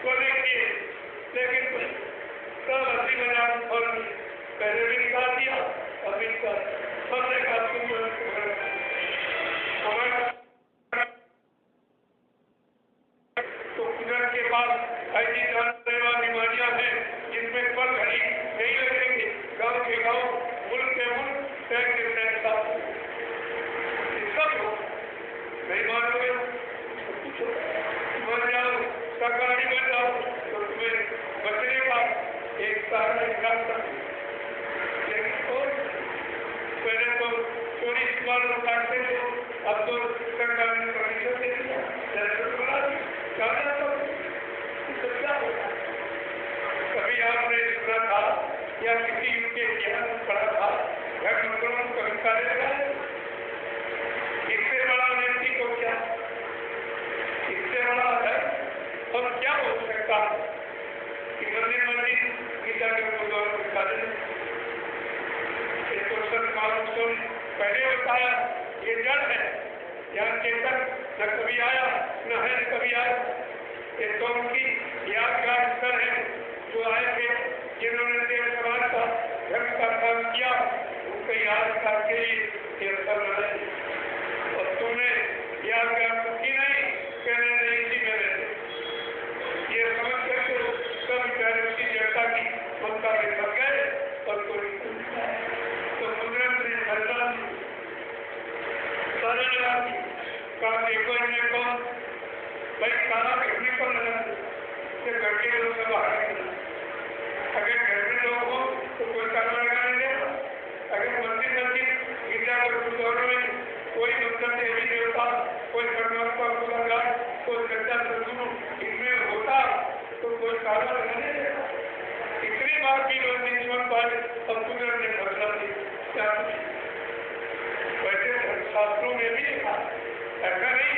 Speaker 2: तो देखिए। लेकिन सब हंसी मजाक और पहले भी निकाल दिया, अभी का सबने का तो कुदरत के पास ऐसी जानलेवा बीमारियां हैं जिनमें पल घड़ी नहीं लगेंगे। गांव के गांव, मुल्क के मुल्क, शहर के शहर सब नहीं मानोगे तो मर जाओ, शाकाहारी बन जाओ तो तुम्हें बचने का एक सहारा निकाल सकते। लेकिन पहले तो चोरी सुबह काटते थे, अब तो सरकार ने परमिशन दे दिया, कभी आपने सुना था या किसी के इतिहास में पढ़ा था घर मंत्रों को कभी कार्य लगाए? इससे बड़ा व्यक्ति को क्या, इससे बड़ा है और क्या हो सकता है कि मंदिर मंदिर गीता के गुरुद्वारों में कार्य एक मालूम पहले बताया ये जड़ है, यहाँ चेतन न कभी आया न है न कभी आया। ये तो उनकी यादगार स्थल है जो आए थे, जिन्होंने देश समाज का धर्म का काम किया, उनको याद करके ये स्थल बनाए। और तुमने यादगार तो की नहीं, कहने नहीं इसी में रहते ये समझ करके सब विचार उसकी जड़ता की ममता में लग गए और कोई तो कुदरत ने हल्ला सारे काम देखो इन्हें कौन भाई खाना देखने को लगा घर के लोग सब बाहर निकला। अगर घर में लोग हो तो कोई काम लगाने देगा। अगर मंदिर मंदिर गिरजा और गुरुद्वारों में कोई मतलब देवी देवता, कोई परमात्मा को लगा, कोई सच्चा सदगुरु इनमें होता तो कोई काम लगाने देगा। इतनी बार भी लोग नहीं सुन पाए और कुदरत ने फैसला दिया। वैसे धर्मशास्त्रों में भी ऐसा नहीं,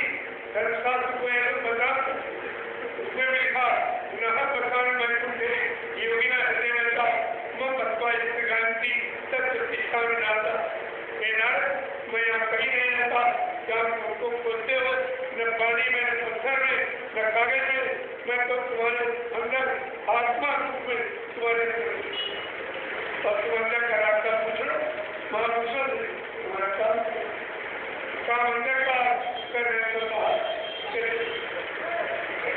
Speaker 2: धर्मशास्त्र को ऐसा बता उसमें भी लिखा नह प्रकार मैकुंठे योगिना हृदय में मम तत्वा गांधी सत्य प्रतिष्ठा में डालता। हे नारद, मैं यहाँ कहीं नहीं रहता, क्या तुमको खोलते हो न पानी में, न पत्थर में, न कागज में, मैं तो तुम्हारे अंदर आत्मा रूप में तुम्हारे और तुम अंदर का रास्ता पूछ लो। महापुरुषों तुम्हारा काम अंदर का करने को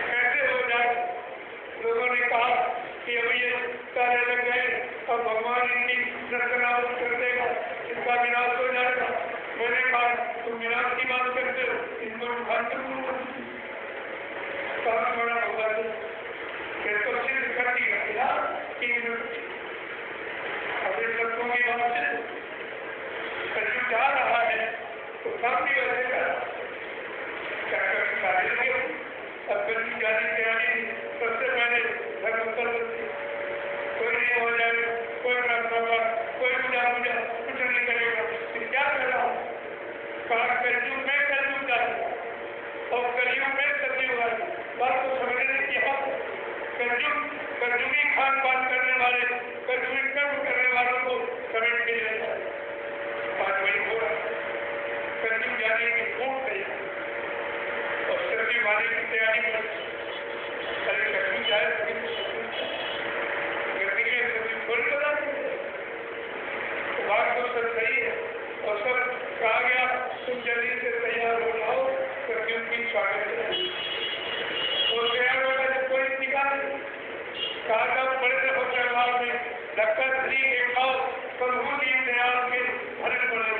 Speaker 2: कैसे हो जाए? लोगों ने कहा कि अब ये कार्य लग गए और भगवान इनकी नष्ट कर देगा, इनका विनाश हो जाएगा। मैंने कहा तुम विनाश की बात करते हो, इनको काम बड़ा होगा तो सिर्फ करती घटना कि अपने सबकों की बात से कहीं जा रहा है तो काम भी वैसे कर कार्य लगे हो। अब कभी जाने की तैयारी सबसे पहले धर्म कर कोई नहीं हो जाए, कोई प्रार्थना होगा, कोई पूजा पूजा कुछ नहीं करेगा, क्या कर रहा हूँ? कहा कलयुग में कलयुग जाए और कलयुग में सतयुग आए। बात को समझने की हक कलयुगी खान पान करने वाले, कलयुगी कर्म करने वालों को समझ के लिए आज वही हो रहा कलयुग जाने की खूब तैयारी और सतयुग आने की तैयारी कर कलयुग जाए तो बात तो सब सही है और सब कहा गया तुम जल्दी से तैयार हो जाओ सतयुग की स्वागत है। और तैयार होगा जब कोई निकाल कहा था बड़े रहो त्योहार में धक्का धरी के खाओ प्रभु की दयाल के भरे पड़े।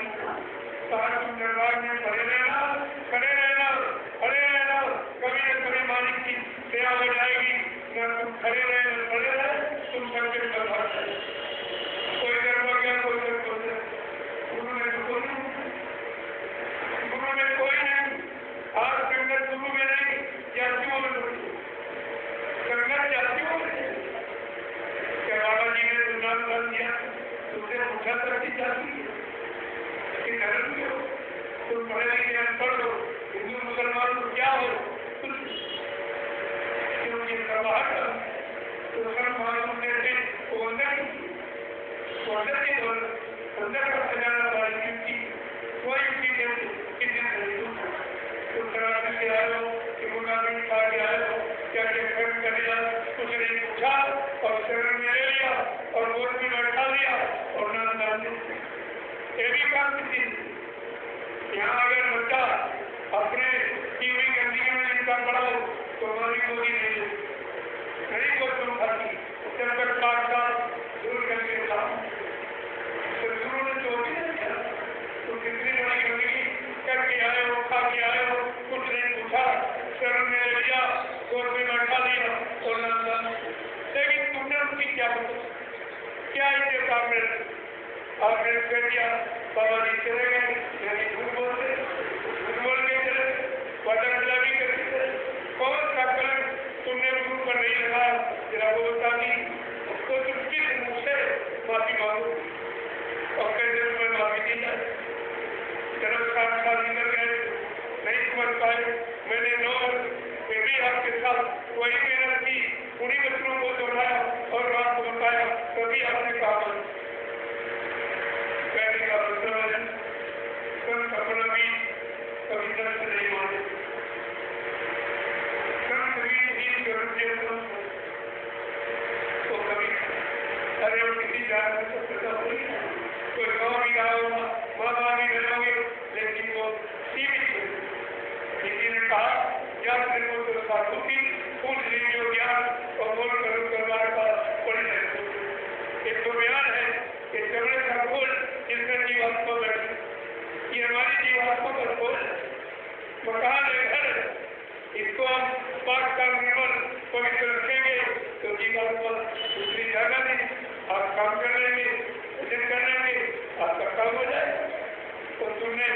Speaker 2: कहा तुम दरबार में खड़े रहना, खड़े रहना, खड़े रहना। अंदर की अंदर का खजाना बातचीत की कोई चीज किसी तो शराबी से आए हो कि मुनाफी खा के आए हो क्या क्या कर्म कर लिया उसने पूछा और शरण में ले लिया और गोद में बैठा लिया और नाम डाल दिया। ये भी काम किसी यहाँ अगर बच्चा अपने टीवी गंदगी में इनका पढ़ाओ तो हमारी गोदी नहीं को तुम खाती जब तक पाँच साल दूर करके था तो गुरु ने जो भी नहीं किया तो कितनी बड़ी गंदगी करके आए हो खा के आए हो कुछ नहीं पूछा शरण में ले लिया गोद में बैठा लिया और नाम डाल। लेकिन तुमने उनकी क्या इज्जत आपने कह दिया बाबा जी चले गए यानी झूठ बोल के चले वादा खिलाफी करते थे कौन सा कलम तुमने गुरु पर नहीं लगाया जरा वो बता दी तो तुम किस मुख से माफी मांगो और कैसे तुम्हें माफी दी जाए। जन्म साथ निकल गए नहीं समझ पाए मैंने 9 वर्ष फिर भी आपके साथ वही मेहनत की उन्हीं बच्चों को दोहराया और आपको बताया कभी आपने कहा कहने का मतलब है संत अपना भी कभी दर्द नहीं माने संत भी तो कभी अरे वो किसी जात में तो पैदा हो कोई गाँव भी रहा होगा माँ बाप भी रहोगे लेकिन वो सीमित है। किसी ने कहा ज्ञान को तो साधु की पूछ लीजिए ज्ञान और बोल करो करवार का पड़ी है। एक तो बयान है कि चमड़े का खोल जिसका जीवात्मा बैठे ये हमारी जीवात्मा का खोल मकान है घर इसको हम पाठ का निर्मल पवित्र रखेंगे तो जीवात्मा दूसरी जगह नहीं आप काम कर लेंगे भजन कर लेंगे आपका काम हो जाए। तो तुमने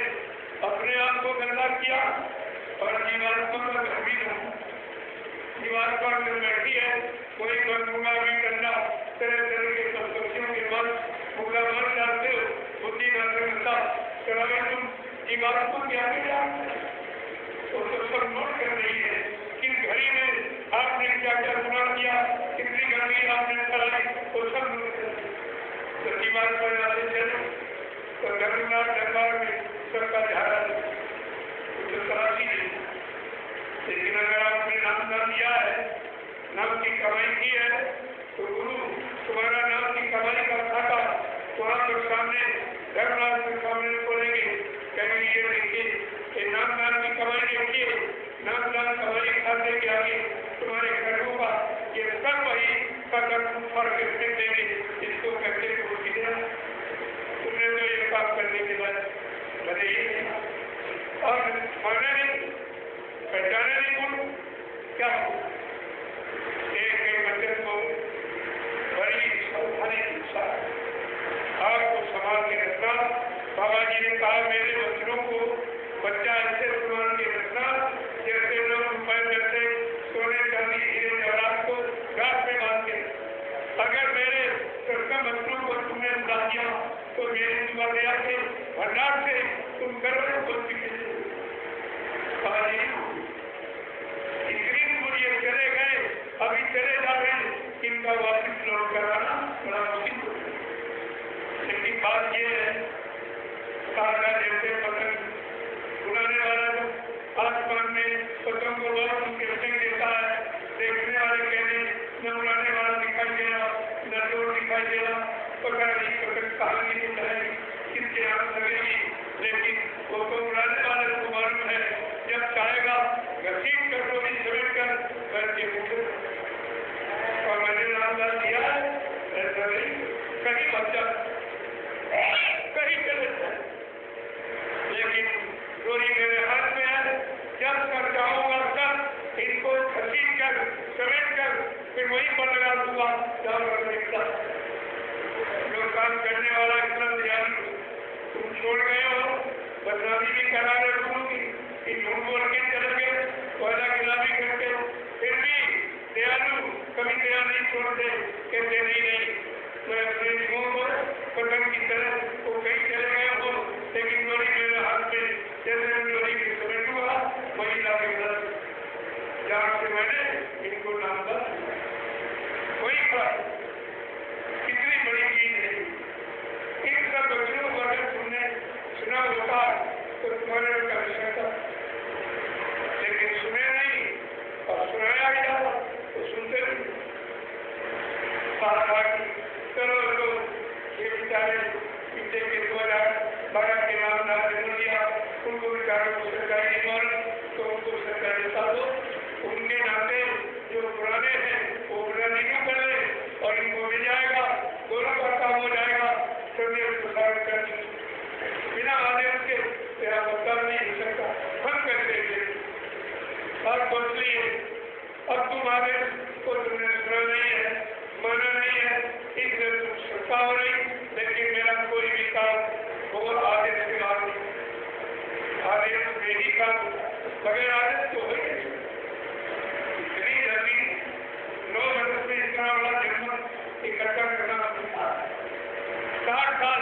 Speaker 2: अपने आप को गंदा किया और जीवात्मा का घर भी नहीं जीवात्मा में बैठी है कोई मनमुगा भी करना तरह तरह के पक्षियों के मन मुगला मन डालते हो बुद्धि न करता चलावे तुम जीवात्मा के आगे जाते तो सब नोट कर रही है किस घड़ी में आपने क्या क्या गुना किया कितनी गंदगी आपने फैलाई वो सब नोट कर तो जीवात्मा आगे चले तो रघुनाथ दरबार में सबका ध्यान तो तलाशी नहीं। लेकिन अगर आपने नाम न लिया है नाम की कमाई की है तो गुरु तुम्हारा नाम की कमाई का खाता वहाँ पर सामने धर्मराज के सामने बोलेंगे कहेंगे ये देखिए ये नाम की कमाई देखिए नाम कमाई खाते के आगे तुम्हारे घरों का ये सब वही कदम फर के फेंक देंगे इसको कहते कोशिश तुमने तो ये काम करने के बाद बने ही और माने नहीं पहचाने नहीं बोलो क्या हो एक बच्चे को बड़ी सावधानी के साथ आपको संभाल के रखना। बाबा जी ने कहा मेरे बच्चों को बच्चा ऐसे संभाल के रखना जैसे लोग रुपए पैसे सोने चांदी हीरे जवाहरात को गांठ में बांध के अगर मेरे सबका बच्चों को तुमने उड़ा दिया तो मेरी दुआ दया के भंडार से तुम करोड़ बोल चुके चले गए अभी चले जा रहे हैं इनका वापिस लौट कराना बड़ा मुश्किल। लेकिन बात ये है तारा जैसे पतंग उड़ाने वाला आसमान में पतंग को बहुत उनके रंग देता है देखने वाले कहने न उड़ाने वाला दिखाई देना न जोर दिखाई देना पता नहीं पतंग कहाँ नहीं जाएगी किसके हाथ लगेगी लेकिन वो तो उड़ाने वाले को मालूम है जब चाहेगा घसीट कर टोली समेट कर घर के उठे और मैंने नाम दिया ऐसा नहीं कहीं बच्चा कहीं चले लेकिन डोरी मेरे हाथ में है जब कर जाऊंगा तब इनको घसीट कर समेट कर फिर वहीं पर लगा दूंगा जो काम करने वाला इतना ध्यान तुम छोड़ गए हो बदनामी भी करा रहे गुरु की झूठ बोल के चले गए वादा खिलाफी करके फिर भी दयालु कभी दया नहीं छोड़ते कहते नहीं मैं अपने मुंह पर पतंग की तरह वो कहीं चले गए हो लेकिन डोरी मेरे हाथ में जैसे डोरी की समेट हुआ वही लाके जहाँ से मैंने इनको नाम दिया वही पर कितनी बड़ी चीज है स्मरण कर सकता, लेकिन सुने नहीं और सुनाया गया तो सुनते नहीं। चलो लोग ये बेचारे पीछे के 2012 के नाम ना दिया, उनको बेचारों को सरकारी नहीं मालूम तो उनको सरकारी साधो, उनके नाते जो पुराने हैं वो पुराने क्यों कर ले, और इनको मिल जाएगा, दोनों का काम हो जाएगा। संदेश प्रसारण कर बिना आदेश के तेरा मतलब नहीं हो सकता। हम करते थे बात सोच लिए, अब तुम आदेश को तुमने सुना नहीं है, माना नहीं है, इसलिए तुम सुनता हो नहीं, लेकिन मेरा कोई भी काम वो आदेश के बाद आदेश में ही काम होता, बगैर आदेश तो हो ही नहीं। इतनी जल्दी 9 वर्ष में इतना बड़ा जन्म इकट्ठा करना होता, 60 साल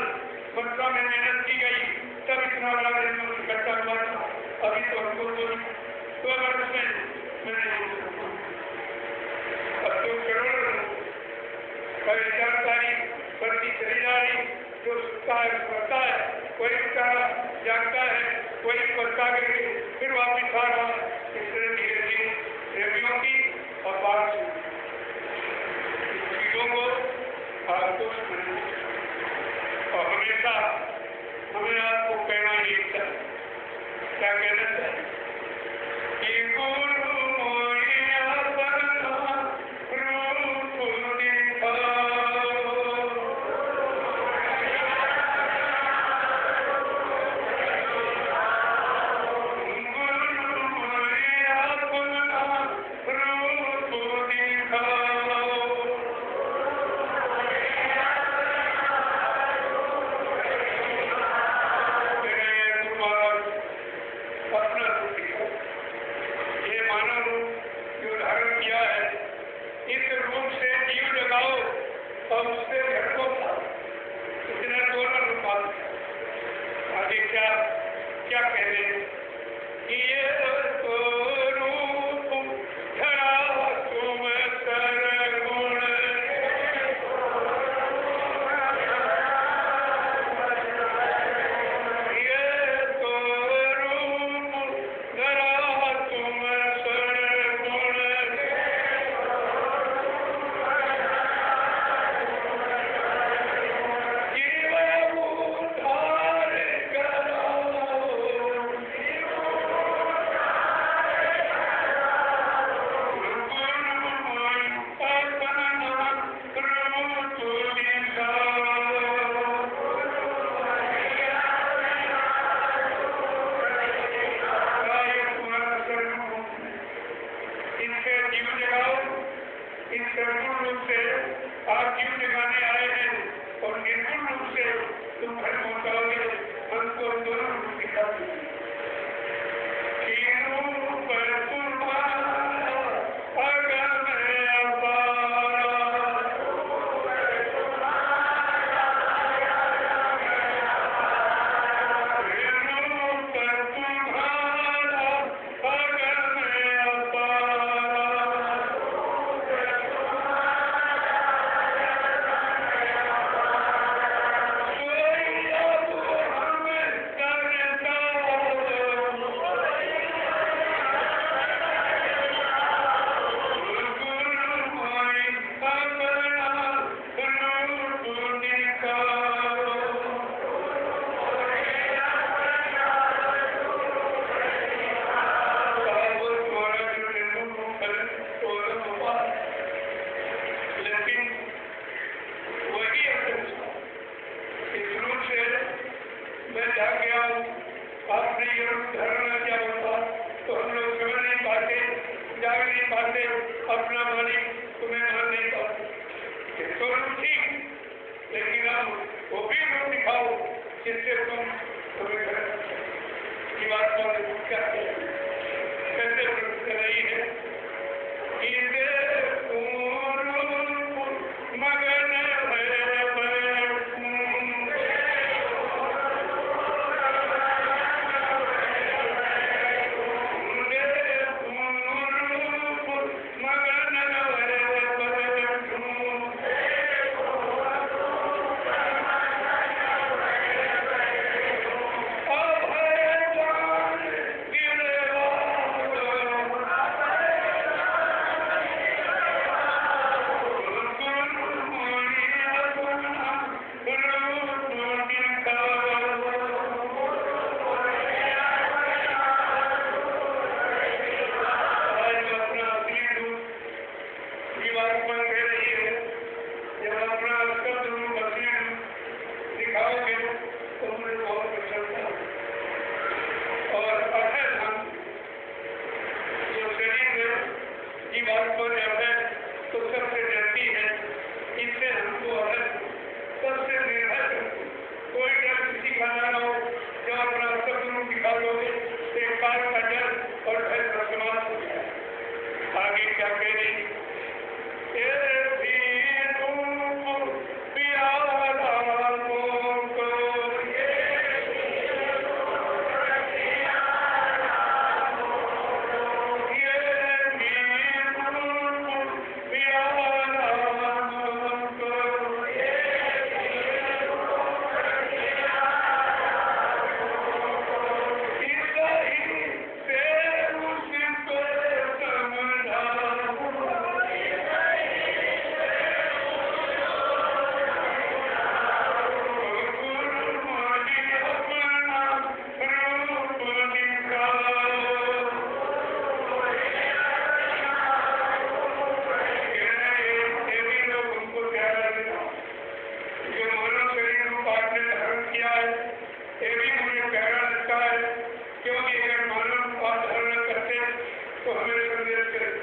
Speaker 2: मक्का में मेहनत की गई, तब इतना बड़ा जन्म इकट्ठा हुआ था। अभी तो हमको 2 वर्ष में मैंने अब तो करोड़ों कभी जानकारी बढ़ती चली जा रही, जो सुनता है पढ़ता है, कोई जानता है, कोई पढ़ता करके फिर वापिस आ रहा, इसलिए धीरे धीरे रेडियो की और बात चीजों को आपको और हमेशा हमें आपको कहना ही चाहिए, क्या कहना चाहिए कि गुरु क्या कह रहे हैं कि ये तो रूप धरा तुम सरगुण, ये तो रूप धरा तुम सरगुण, जीव उद्धार निर्गुण रूप से आप जीव दिखाने आए हैं और निर्गुण रूप से तुम घर पहुंचाओगे, हमको दोनों रूप दिखा दीजिए। तो हमें संदेश करें।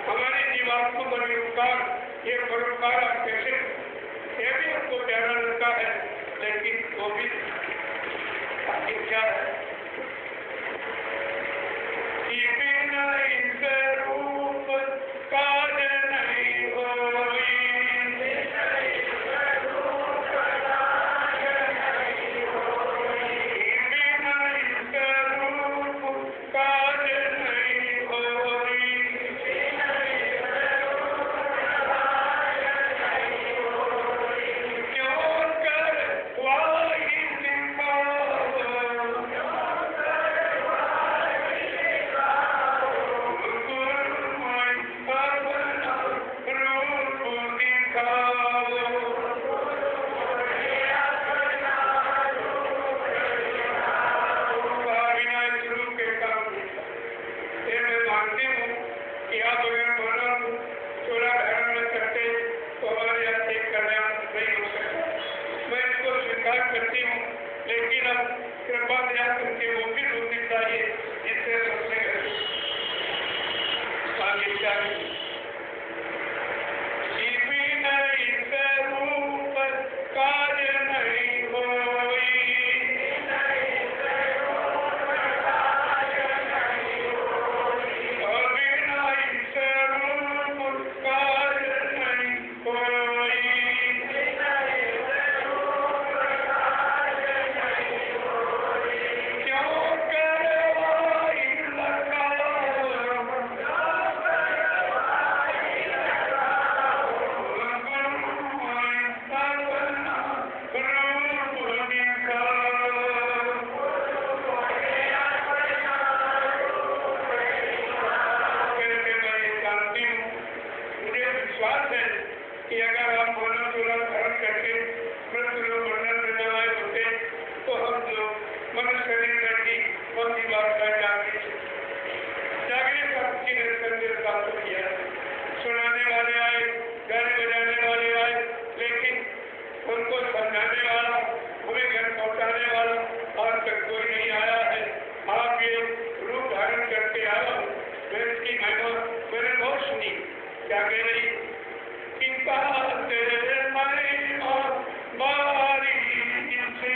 Speaker 2: हमारे जीवात्मा परोपकार, ये परोपकार आप कैसे, ये भी हमको प्यारा लगता है, लेकिन वो भी इच्छा है। रूप काज नहीं होई, करती हूँ, लेकिन अब कृपा दया करके वो भी रूप दिखाइए जिससे सबसे आगे चाहिए। रूप काज नहीं होई, कि अगर हम बोला चोला धारण करके मृत्यु लोग वर्णन में आए होते तो हम जो मनुष्य शरीर में भी बहुत ही बात कर जागृत आपकी संदेश प्राप्त किया। सुनाने वाले आए, गाने बजाने वाले आए, लेकिन उनको समझाने वाला, हमें घर पहुँचाने वाला आज तक कोई नहीं आया है। आप ये रूप धारण करके आओ। मैं इसकी महिमा मैंने बहुत सुनी। क्या कह रही मारी जिसकी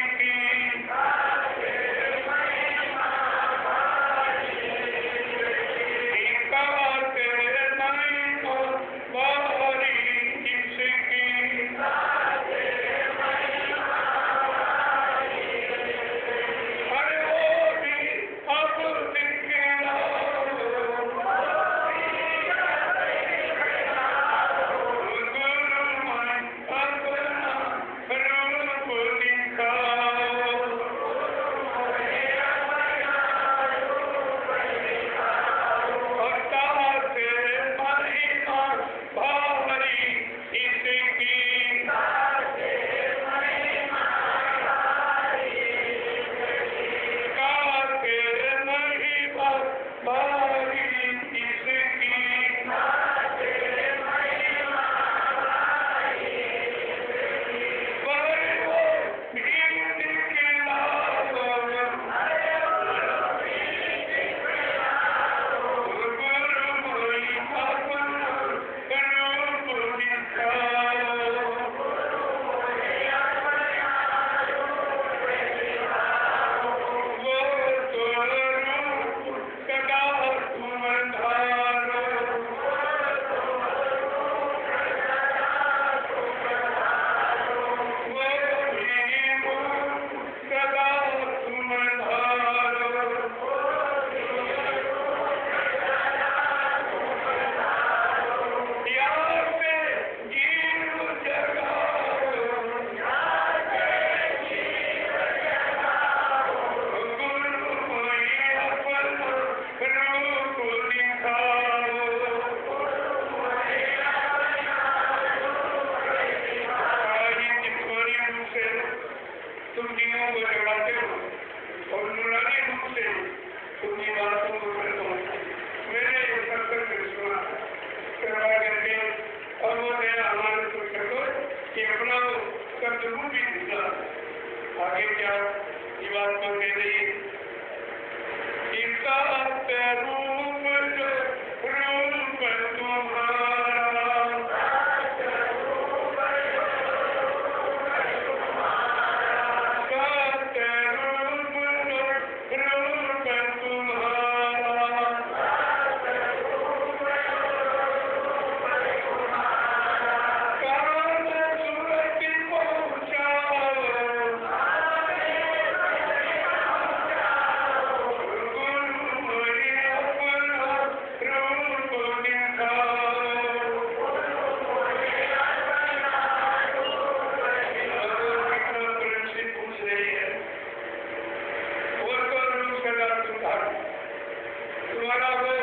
Speaker 2: बराबर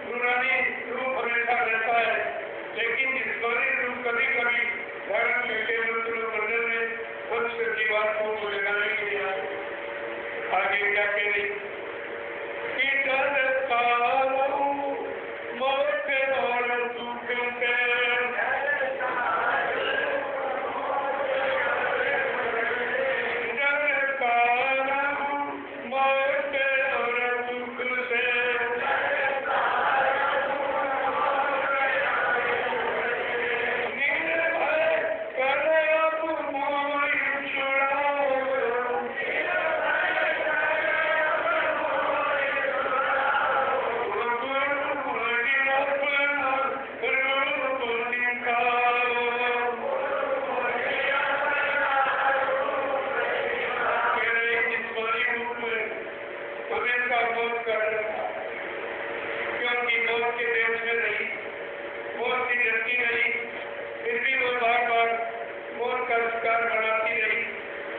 Speaker 2: नूरानी रूप हमेशा रहता है, लेकिन जिस्मानी रूप कभी कभी धारण करके मंत्र मंदिर में वंश की बात को लगाने के लिए आगे क्या कह रही कि डरता रहूं मौत और दुख से,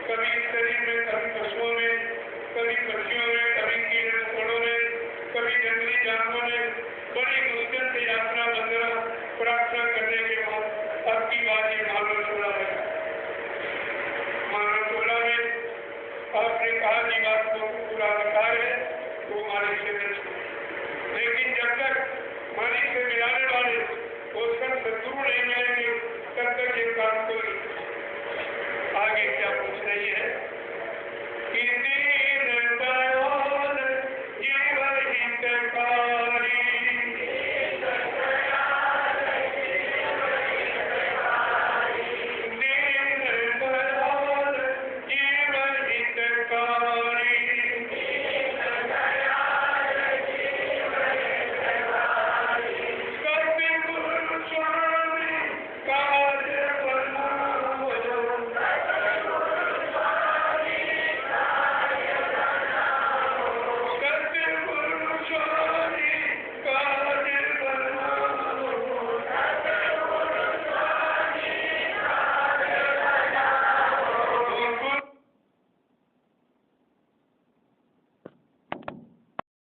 Speaker 2: कभी शरीर में, कभी पशुओं में, कभी पक्षियों में, कभी कीड़े मकोड़ों में, कभी जंगली जानवरों में बड़ी मुश्किल